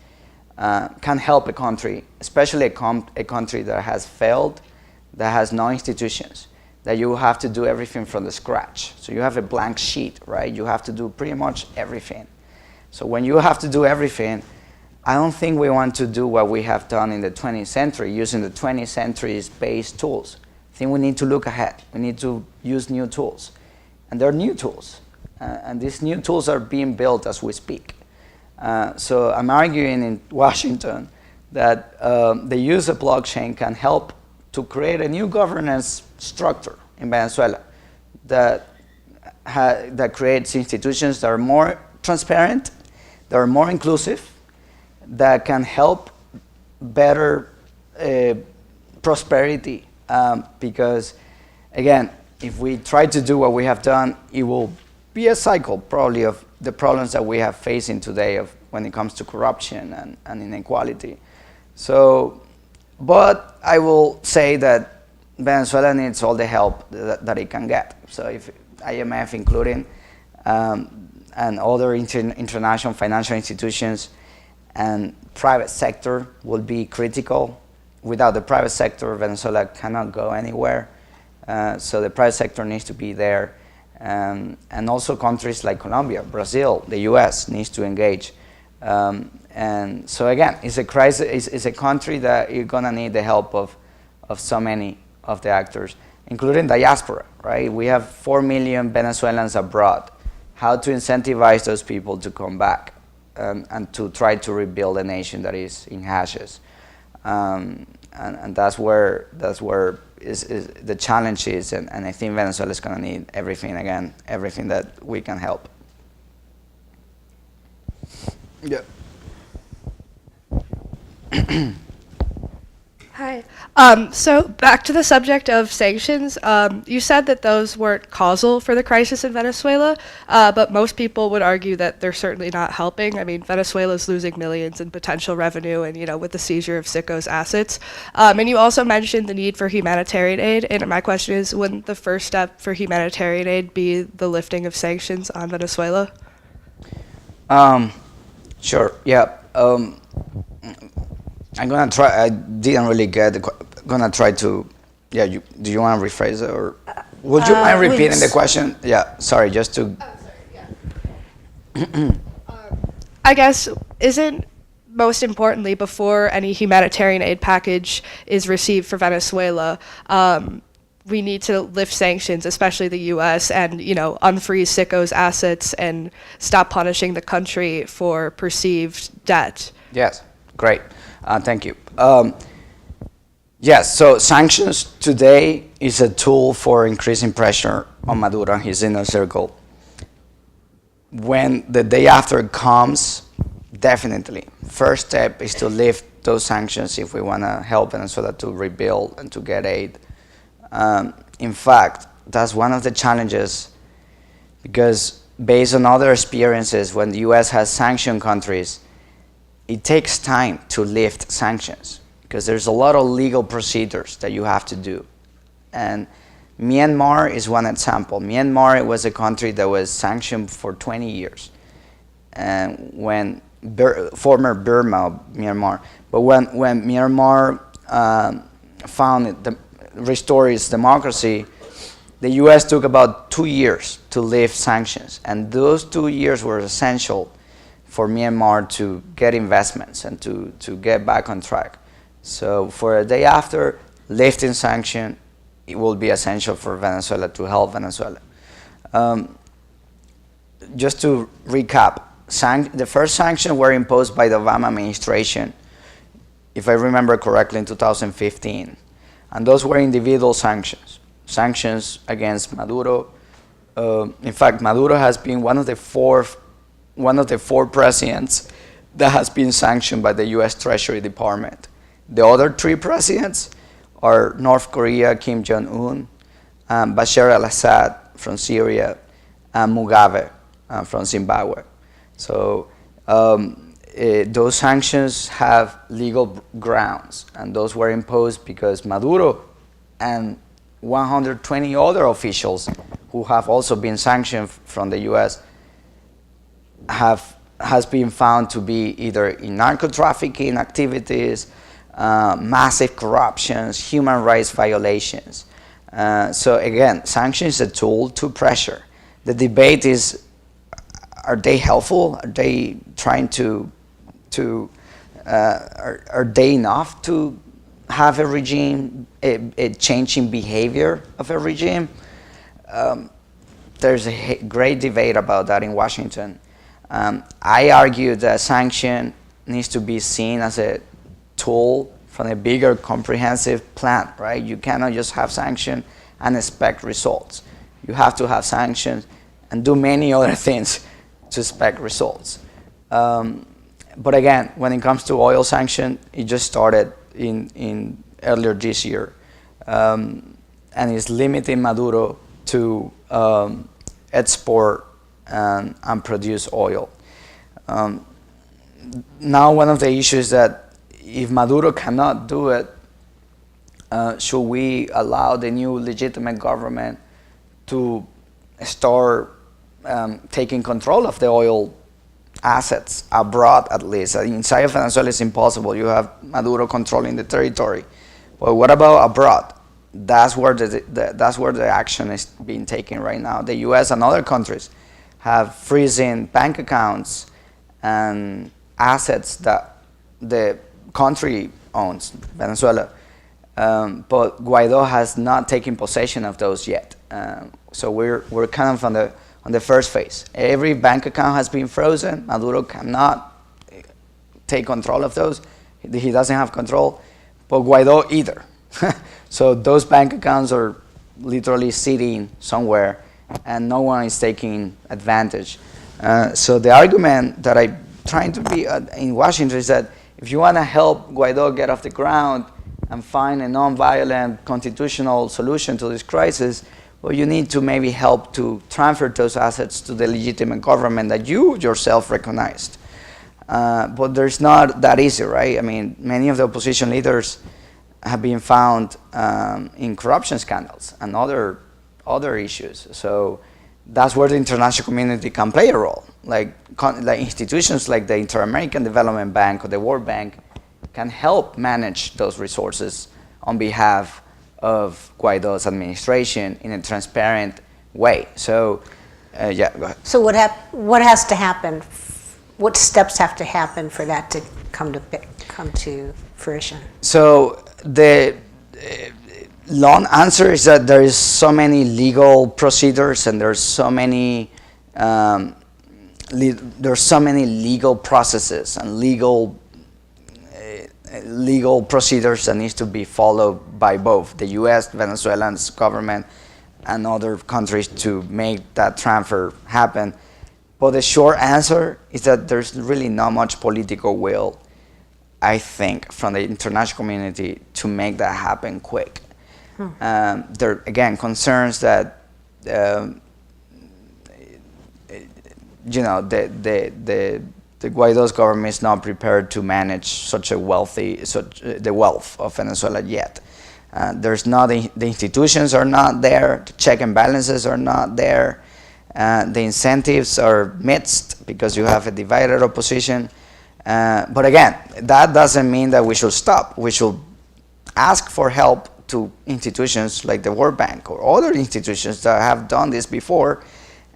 can help a country, especially a country that has failed, that has no institutions, that you have to do everything from the scratch. So you have a blank sheet, right? You have to do pretty much everything. So when you have to do everything, I don't think we want to do what we have done in the 20th century, using the 20th century's base tools. I think we need to look ahead. We need to use new tools. And there are new tools. And these new tools are being built as we speak. So I'm arguing in Washington that the use of blockchain can help to create a new governance structure in Venezuela that creates institutions that are more transparent, that are more inclusive, that can help better prosperity, because again, if we try to do what we have done, it will be a cycle probably of the problems that we have facing today of when it comes to corruption and inequality. So, but I will say that Venezuela needs all the help that it can get. So if IMF including, and other international financial institutions and private sector will be critical. Without the private sector, Venezuela cannot go anywhere. So the private sector needs to be there. And also countries like Colombia, Brazil, the US needs to engage. And so again, it's a crisis, it's a country that you're gonna need the help of so many of the actors, including diaspora, right? We have 4 million Venezuelans abroad. How to incentivize those people to come back and to try to rebuild a nation that is in ashes. And that's where is the challenge is, and I think Venezuela is going to need everything again, everything that we can help. Yeah. Hi. So back to the subject of sanctions. You said that those weren't causal for the crisis in Venezuela, but most people would argue that they're certainly not helping. I mean, Venezuela's losing millions in potential revenue, and with the seizure of Citgo's assets. And you also mentioned the need for humanitarian aid. And my question is, wouldn't the first step for humanitarian aid be the lifting of sanctions on Venezuela? Sure. Yeah. I'm gonna try. I didn't really get. Gonna try to. Yeah. Do you want to rephrase it, or would you mind repeating the question? Yeah. Sorry. Just to. Oh, sorry. Yeah. I guess isn't most importantly before any humanitarian aid package is received for Venezuela, we need to lift sanctions, especially the U.S., and unfreeze Citgo's assets and stop punishing the country for perceived debt. Yes. Great. Thank you. Yes, so sanctions today is a tool for increasing pressure on Maduro and his inner circle. When the day after comes, definitely, first step is to lift those sanctions if we want to help Venezuela to rebuild and to get aid. In fact, that's one of the challenges, because based on other experiences, when the U.S. has sanctioned countries, it takes time to lift sanctions because there's a lot of legal procedures that you have to do. And Myanmar is one example. Myanmar was a country that was sanctioned for 20 years. And when former Burma, Myanmar, but when Myanmar restored its democracy, the US took about 2 years to lift sanctions. And those 2 years were essential for Myanmar to get investments and to get back on track. So for a day after lifting sanction, it will be essential for Venezuela to help Venezuela. Just to recap, the first sanctions were imposed by the Obama administration, if I remember correctly, in 2015. And those were individual sanctions. Sanctions against Maduro. In fact, Maduro has been one of the four presidents that has been sanctioned by the US Treasury Department. The other 3 presidents are North Korea, Kim Jong-un, Bashar al-Assad from Syria, and Mugabe from Zimbabwe. So those sanctions have legal grounds, and those were imposed because Maduro and 120 other officials who have also been sanctioned from the US has been found to be either in narco-trafficking activities, massive corruptions, human rights violations. So again, sanctions is a tool to pressure. The debate is, are they helpful? Are they trying are they enough to have a regime, a change in behavior of a regime? There's a great debate about that in Washington. I argue that sanction needs to be seen as a tool from a bigger comprehensive plan, right? You cannot just have sanction and expect results. You have to have sanctions and do many other things to expect results. But again, when it comes to oil sanction, it just started in earlier this year, and is limiting Maduro to export and produce oil. Now one of the issues is that if Maduro cannot do it, should we allow the new legitimate government to start taking control of the oil assets abroad, at least? Inside of Venezuela it's impossible. You have Maduro controlling the territory. But what about abroad? That's where the action is being taken right now. The US and other countries have freezing bank accounts and assets that the country owns, Venezuela. But Guaido has not taken possession of those yet. So we're kind of on the first phase. Every bank account has been frozen. Maduro cannot take control of those. He doesn't have control, but Guaido either. So those bank accounts are literally sitting somewhere, and no one is taking advantage. So the argument that I'm trying to be in Washington is that if you want to help Guaido get off the ground and find a non-violent constitutional solution to this crisis, well, you need to maybe help to transfer those assets to the legitimate government that you yourself recognized. But there's not that easy, right? I mean, many of the opposition leaders have been found in corruption scandals and other issues. So that's where the international community can play a role. Like institutions like the Inter-American Development Bank or the World Bank can help manage those resources on behalf of Guaido's administration in a transparent way. So, yeah, go ahead. So what has to happen? What steps have to happen for that to come to fruition? So the long answer is that there is so many legal procedures and there's so many legal processes and legal procedures that needs to be followed by both the U.S., Venezuelan government, and other countries to make that transfer happen. But the short answer is that there's really not much political will, I think, from the international community to make that happen quick. There are, again, concerns that the Guaido's government is not prepared to manage the wealth of Venezuela yet. There's not the institutions are not there, the check and balances are not there, the incentives are mixed because you have a divided opposition. But again, that doesn't mean that we should stop. We should ask for help to institutions like the World Bank or other institutions that have done this before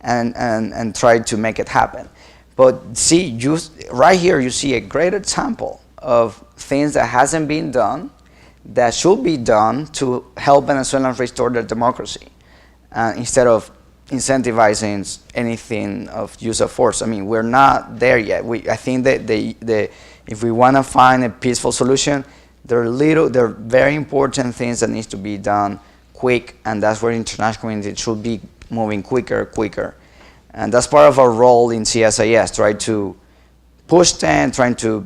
and try to make it happen. But see, right here you see a great example of things that hasn't been done that should be done to help Venezuelans restore their democracy instead of incentivizing anything of use of force. I mean, we're not there yet. I think that if we want to find a peaceful solution, there are very important things that needs to be done quick, and that's where the international community should be moving quicker. And that's part of our role in CSIS, try to push them, trying to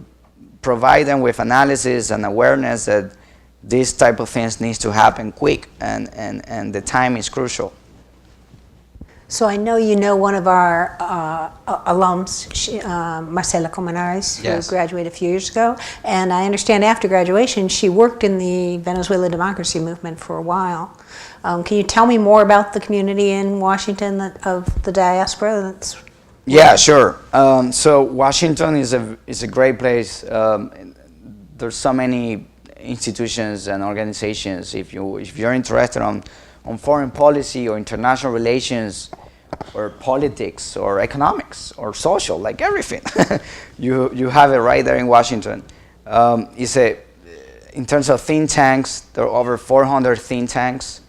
provide them with analysis and awareness that this type of things needs to happen quick, and the time is crucial. So I know one of our alums, Marcela Comenares, Yes. who graduated a few years ago, and I understand after graduation she worked in the Venezuela democracy movement for a while. Can you tell me more about the community in Washington of the diaspora? Yeah, sure. So Washington is a great place. There's so many institutions and organizations. If you're interested on foreign policy or international relations or politics or economics or social, like everything, you have it right there in Washington. In terms of think tanks, there are over 400 think tanks.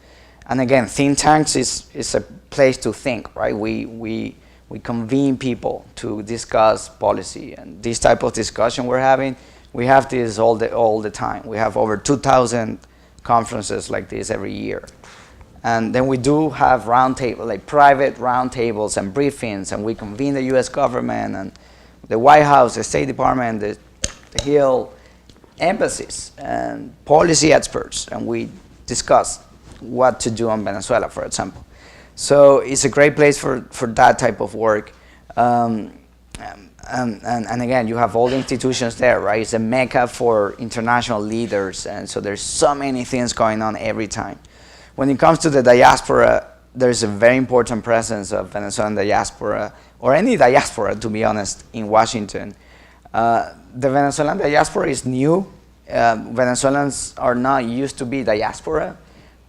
And again, think tanks is a place to think, right? We convene people to discuss policy, and this type of discussion we're having, we have this all the time. We have over 2,000 conferences like this every year. And then we do have private roundtables and briefings, and we convene the U.S. government and the White House, the State Department, the Hill, embassies and policy experts, and we discuss what to do on Venezuela, for example. So it's a great place for that type of work. And again, you have all the institutions there, right? It's a mecca for international leaders, and so there's so many things going on every time. When it comes to the diaspora, there's a very important presence of Venezuelan diaspora, or any diaspora, to be honest, in Washington. The Venezuelan diaspora is new. Venezuelans are not used to be diaspora.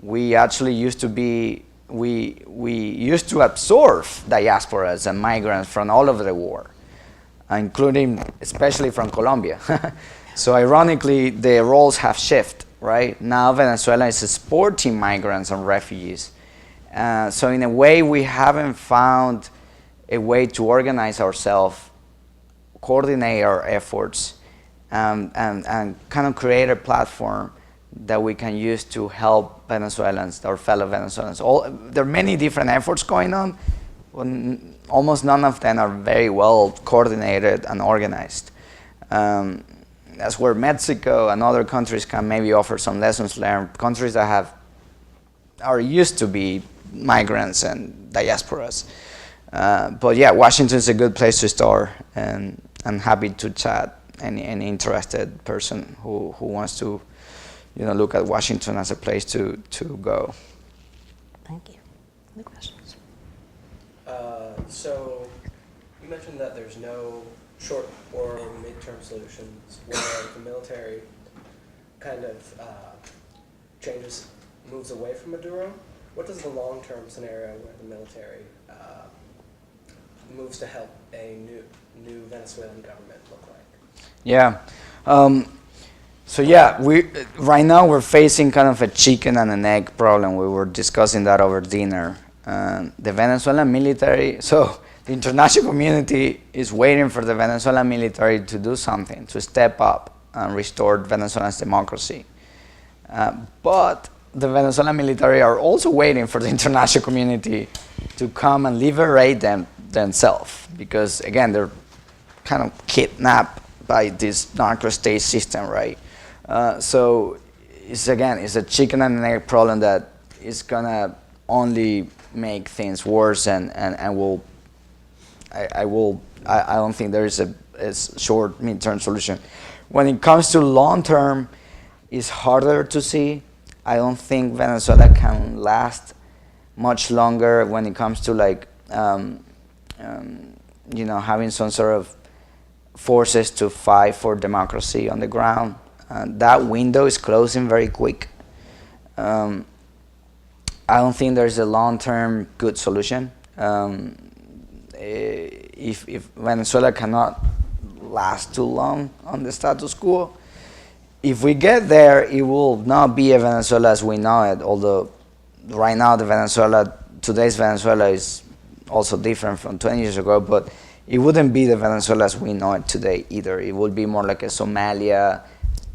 We actually used to be, we used to absorb diasporas and migrants from all over the world, including, especially from Colombia. So ironically, the roles have shifted, right? Now Venezuela is exporting migrants and refugees. So in a way, we haven't found a way to organize ourselves, coordinate our efforts, and kind of create a platform that we can use to help Venezuelans, our fellow Venezuelans. There are many different efforts going on. Almost none of them are very well coordinated and organized. That's where Mexico and other countries can maybe offer some lessons learned. Countries that are used to be migrants and diasporas. But yeah, Washington is a good place to start, and I'm happy to chat any interested person who wants to, look at Washington as a place to go. Thank you. Other questions? So you mentioned that there's no short or midterm solutions where the military kind of moves away from Maduro. What does the long-term scenario where the military moves to help a new Venezuelan government look like? Yeah. So yeah, right now we're facing kind of a chicken and an egg problem. We were discussing that over dinner. The Venezuelan military, so the international community is waiting for the Venezuelan military to do something, to step up and restore Venezuela's democracy. But the Venezuelan military are also waiting for the international community to come and liberate themselves, because again, they're kind of kidnapped by this narco-state system, right? So it's a chicken and egg problem that is gonna only make things worse, and will. I don't think there is a short midterm solution. When it comes to long term, it's harder to see. I don't think Venezuela can last much longer when it comes to having some sort of forces to fight for democracy on the ground. That window is closing very quick. I don't think there's a long-term good solution. If Venezuela cannot last too long on the status quo, if we get there, it will not be a Venezuela as we know it, although right now today's Venezuela is also different from 20 years ago, but it wouldn't be the Venezuela as we know it today either. It would be more like a Somalia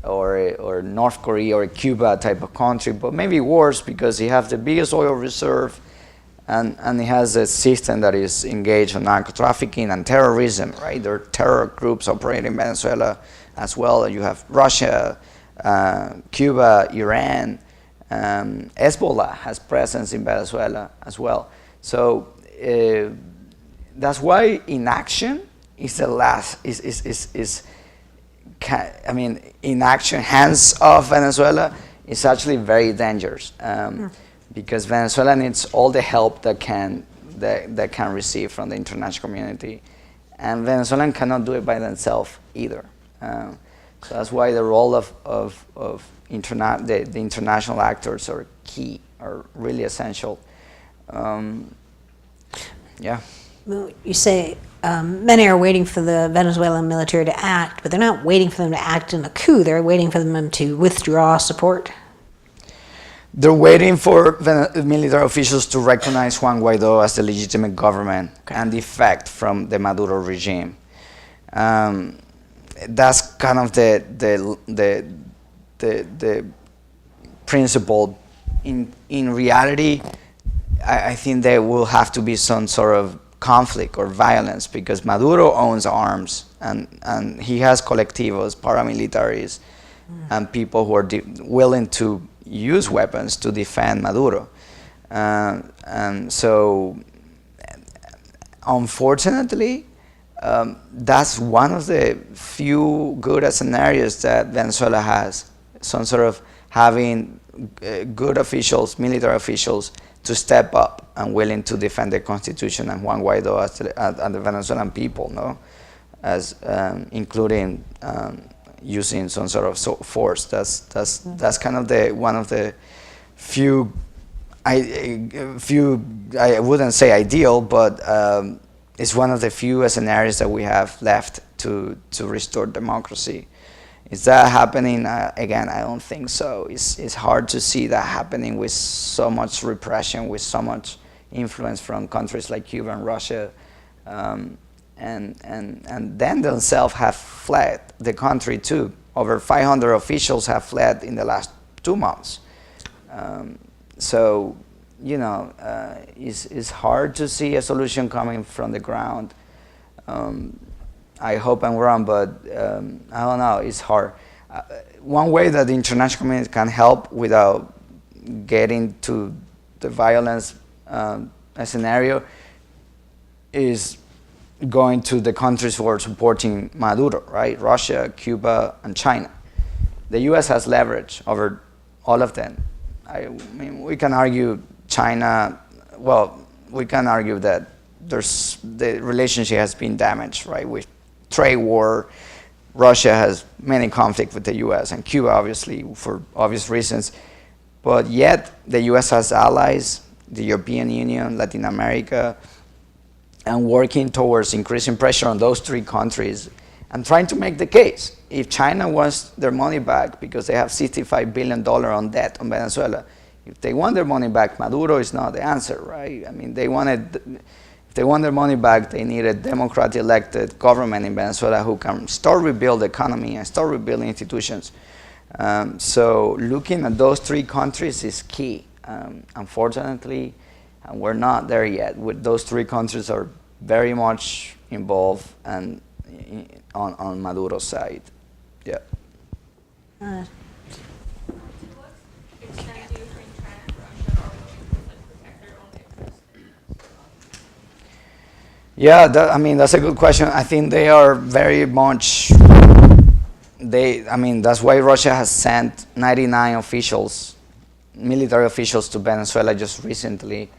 or North Korea or a Cuba type of country, but maybe worse because it has the biggest oil reserve, and it has a system that is engaged in narco-trafficking and terrorism, right? There are terror groups operating in Venezuela as well. You have Russia, Cuba, Iran, Hezbollah has presence in Venezuela as well. So that's why inaction is the last, inaction, hands off Venezuela is actually very dangerous. Because Venezuela needs all the help that can receive from the international community, and Venezuela cannot do it by themselves either. So that's why the role of the international actors are key, are really essential. Yeah. Well, you say many are waiting for the Venezuelan military to act, but they're not waiting for them to act in a coup. They're waiting for them to withdraw support. They're waiting for military officials to recognize Juan Guaido as the legitimate government and defect from the Maduro regime. That's kind of the principle. In reality, I think there will have to be some sort of conflict or violence, because Maduro owns arms and he has colectivos, paramilitaries, and people who are willing to use weapons to defend Maduro. And so, unfortunately, that's one of the few good scenarios that Venezuela has, some sort of having good officials, military officials, to step up and willing to defend the constitution and Juan Guaido and the Venezuelan people, no, as including using some sort of force. That's kind of one of the few. I wouldn't say ideal, but it's one of the few scenarios that we have left to restore democracy. Is that happening? Again, I don't think so. It's hard to see that happening with so much repression, with so much influence from countries like Cuba and Russia, and then themselves have fled the country too. Over 500 officials have fled in the last 2 months. So, you know, it's hard to see a solution coming from the ground. I hope I'm wrong, but I don't know, it's hard. One way that the international community can help without getting to the violence scenario is going to the countries who are supporting Maduro, right? Russia, Cuba, and China. The US has leverage over all of them. I mean, we can argue China, well, we can argue that the relationship has been damaged, right, with trade war. Russia has many conflicts with the US and Cuba, obviously, for obvious reasons. But yet, the US has allies, the European Union, Latin America, and working towards increasing pressure on those 3 countries and trying to make the case. If China wants their money back because they have $65 billion on debt on Venezuela, if they want their money back, Maduro is not the answer, right? I mean, if they want their money back, they need a democratically elected government in Venezuela who can start rebuild the economy and start rebuilding institutions. So looking at those 3 countries is key. Unfortunately, we're not there yet. Those 3 countries are very much involved and on Maduro's side. Yeah. Yeah, I mean, that's a good question. I think they are very much, I mean, that's why Russia has sent 99 officials, military officials to Venezuela just recently.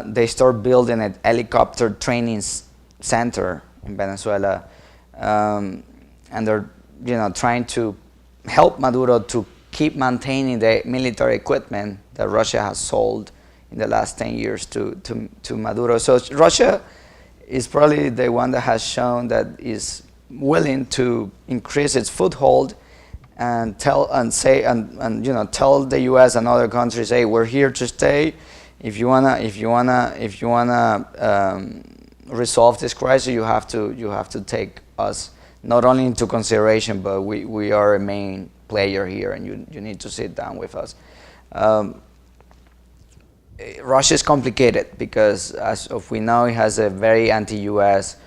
They start building a helicopter training center in Venezuela, and they're, you know, trying to help Maduro to keep maintaining the military equipment that Russia has sold in the last 10 years to Maduro. So Russia is probably the one that has shown that is willing to increase its foothold and tell the U.S. and other countries, hey, we're here to stay. If you wanna resolve this crisis, you have to take us not only into consideration, but we are a main player here, and you need to sit down with us. Russia is complicated because, as we know, it has a very anti-U.S.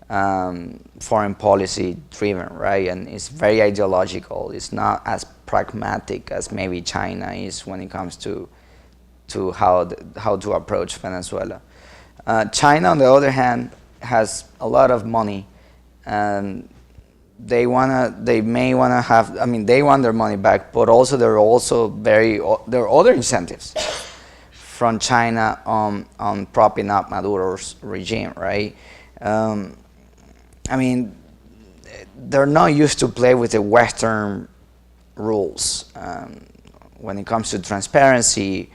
Foreign policy driven, right? And it's very ideological. It's not as pragmatic as maybe China is when it comes to how to approach Venezuela. China, on the other hand, has a lot of money, and they want their money back, but also there are other incentives from China on propping up Maduro's regime, right? I mean, they're not used to play with the Western rules when it comes to transparency,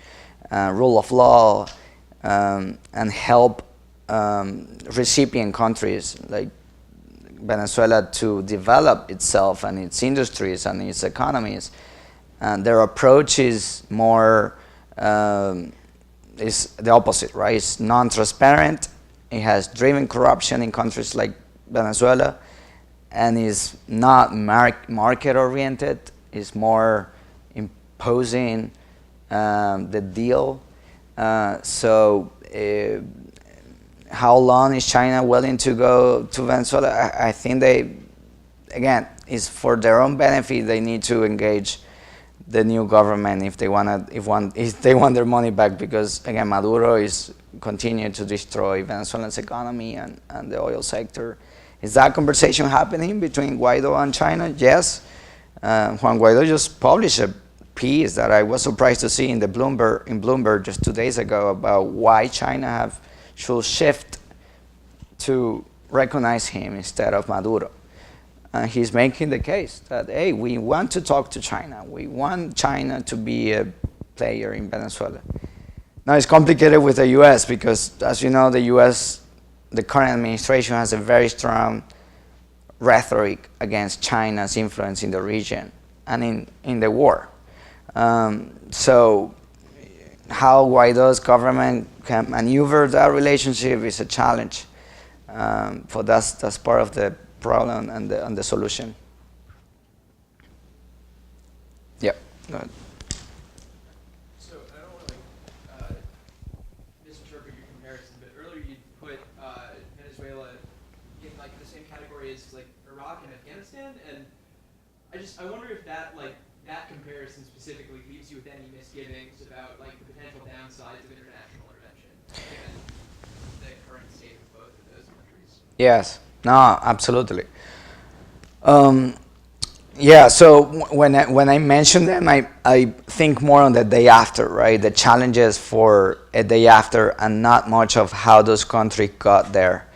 rule of law, and help recipient countries like Venezuela to develop itself and its industries and its economies. And their approach is more, is the opposite, right? It's non-transparent. It has driven corruption in countries like Venezuela, and is not market-oriented. It's more imposing the deal. So how long is China willing to go to Venezuela? I think again, is for their own benefit. They need to engage the new government if they want their money back, because again, Maduro is continuing to destroy Venezuela's economy and the oil sector. Is that conversation happening between Guaido and China? Yes. Juan Guaido just published a piece that I was surprised to see in Bloomberg just 2 days ago about why China should shift to recognize him instead of Maduro. He's making the case that, hey, we want to talk to China. We want China to be a player in Venezuela. Now, it's complicated with the U.S. because, as you know, the U.S., the current administration has a very strong rhetoric against China's influence in the region and in the war. So how Guaido's government can maneuver that relationship is a challenge. For that's part of the problem and the solution. Yeah, go ahead. So I don't want to misinterpret your comparison, but earlier you put Venezuela in like the same category as like Iraq and Afghanistan, and I wonder if that comparison specifically leaves you with any misgivings about like the potential downsides of international intervention, given the current state of both of those countries. Yes. No, absolutely. Yeah, so when I mention them, I think more on the day after, right? The challenges for a day after, and not much of how those countries got there.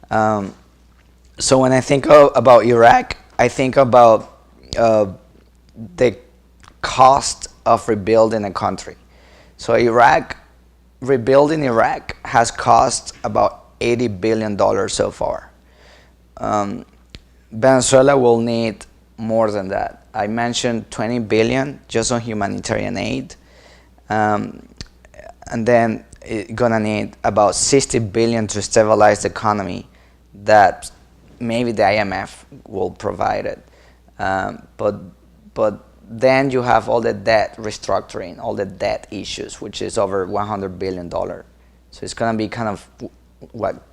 So when I think about Iraq, I think about the cost of rebuilding a country. So rebuilding Iraq has cost about $80 billion so far. Venezuela will need more than that. I mentioned 20 billion just on humanitarian aid, and then it's gonna need about 60 billion to stabilize the economy that maybe the IMF will provide it. But then you have all the debt restructuring, all the debt issues, which is over $100 billion. So it's gonna be kind of what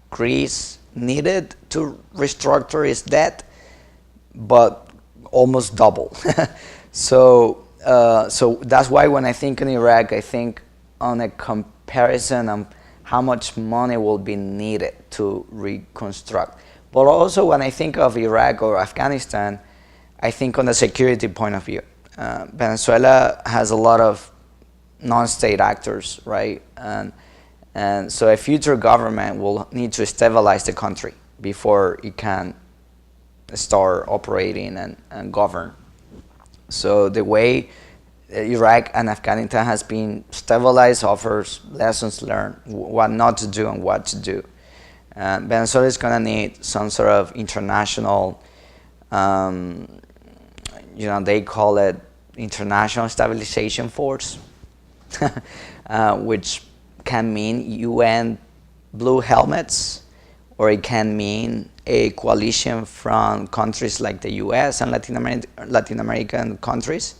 Greece needed to restructure its debt, but almost double. So that's why when I think in Iraq, I think on a comparison of how much money will be needed to reconstruct. But also when I think of Iraq or Afghanistan, I think on the security point of view. Venezuela has a lot of non-state actors, right? And so a future government will need to stabilize the country before it can start operating and govern. So the way Iraq and Afghanistan has been stabilized offers lessons learned, what not to do and what to do. Venezuela is going to need some sort of international, they call it International Stabilization Force, which can mean UN blue helmets, or it can mean a coalition from countries like the US and Latin American countries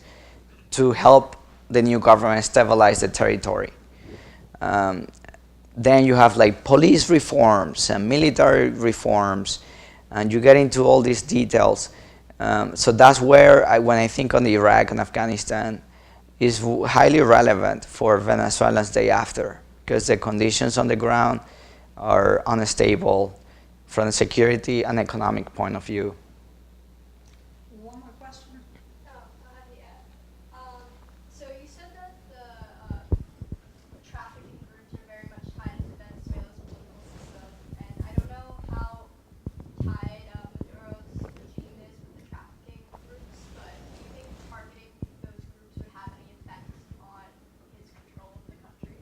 to help the new government stabilize the territory. Then you have like police reforms and military reforms, and you get into all these details. So that's where, when I think on the Iraq and Afghanistan, is highly relevant for Venezuela's day after, because the conditions on the ground are unstable from a security and economic point of view. One more question. So you said that the trafficking groups are very much tied into Venezuela's political system, and I don't know how tied Maduro's regime is with the trafficking groups, but do you think targeting those groups would have any effect on his control of the country?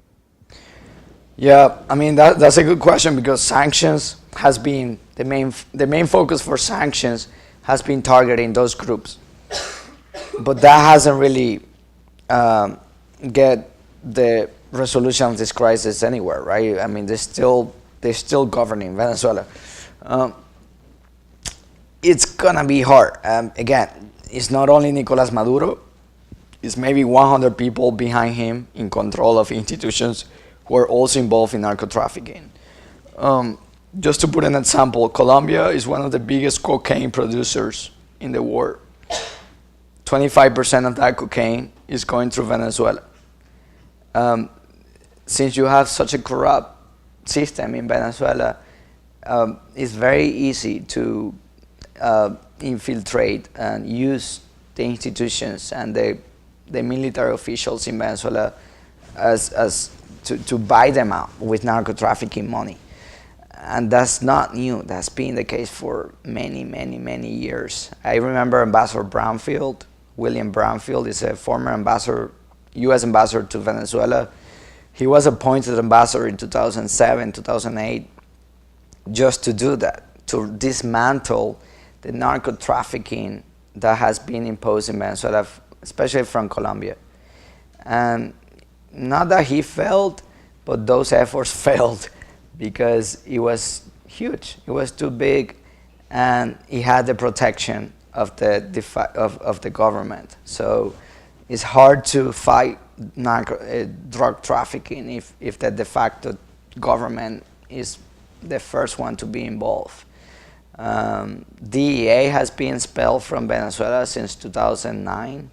Yeah, I mean that's a good question, because sanctions has been the main focus for sanctions has been targeting those groups, but that hasn't really get the resolution of this crisis anywhere, right? I mean they're still governing Venezuela. It's gonna be hard. Again, it's not only Nicolas Maduro; it's maybe 100 people behind him in control of institutions who are also involved in narco trafficking. Just to put an example, Colombia is one of the biggest cocaine producers in the world. 25% of that cocaine is going through Venezuela. Since you have such a corrupt system in Venezuela, it's very easy to infiltrate and use the institutions and the military officials in Venezuela as to buy them out with narco-trafficking money. And that's not new. That's been the case for many, many, many years. I remember Ambassador Brownfield. William Brownfield is a former ambassador, U.S. ambassador to Venezuela. He was appointed ambassador in 2007, 2008, just to do that, to dismantle the narco-trafficking that has been imposed in Venezuela, especially from Colombia. And not that he failed, but those efforts failed because it was huge. It was too big, and he had the protection of the government. So it's hard to fight drug trafficking if the de facto government is the first one to be involved. DEA has been expelled from Venezuela since 2009.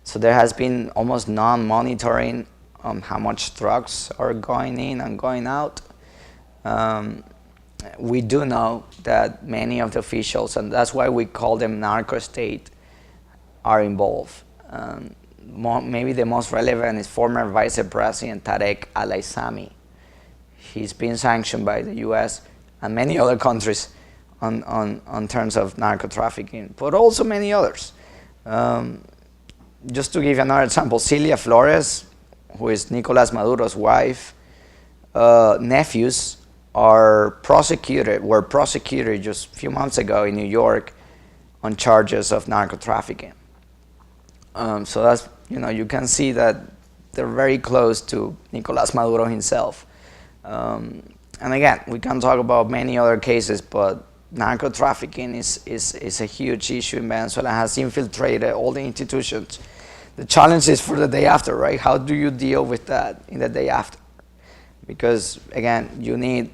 So there has been almost non-monitoring on how much drugs are going in and going out. We do know that many of the officials, and that's why we call them narco-state, are involved. Maybe the most relevant is former Vice President Tarek Al-Aissami. He's been sanctioned by the US and many other countries on terms of narco-trafficking, but also many others. Just to give you another example, Celia Flores, who is Nicolas Maduro's wife, nephews were prosecuted just a few months ago in New York on charges of narco-trafficking. So that's, you can see that they're very close to Nicolas Maduro himself. And again, we can talk about many other cases, but narco-trafficking is a huge issue in Venezuela, has infiltrated all the institutions. The challenge is for the day after, right? How do you deal with that in the day after? Because again, you need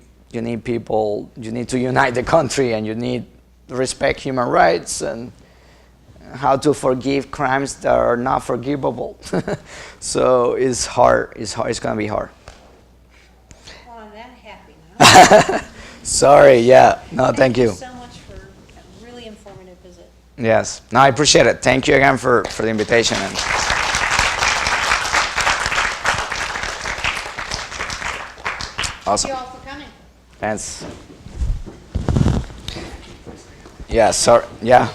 people, you need to unite the country, and you need to respect human rights and how to forgive crimes that are not forgivable. So it's hard. It's going to be hard. Well, I'm that happy now. Sorry, yeah. No, thank you. Thank you so much for a really informative visit. Yes. No, I appreciate it. Thank you again for the invitation. And awesome. Thank you all for coming. Thanks. Yeah, sorry. Yeah.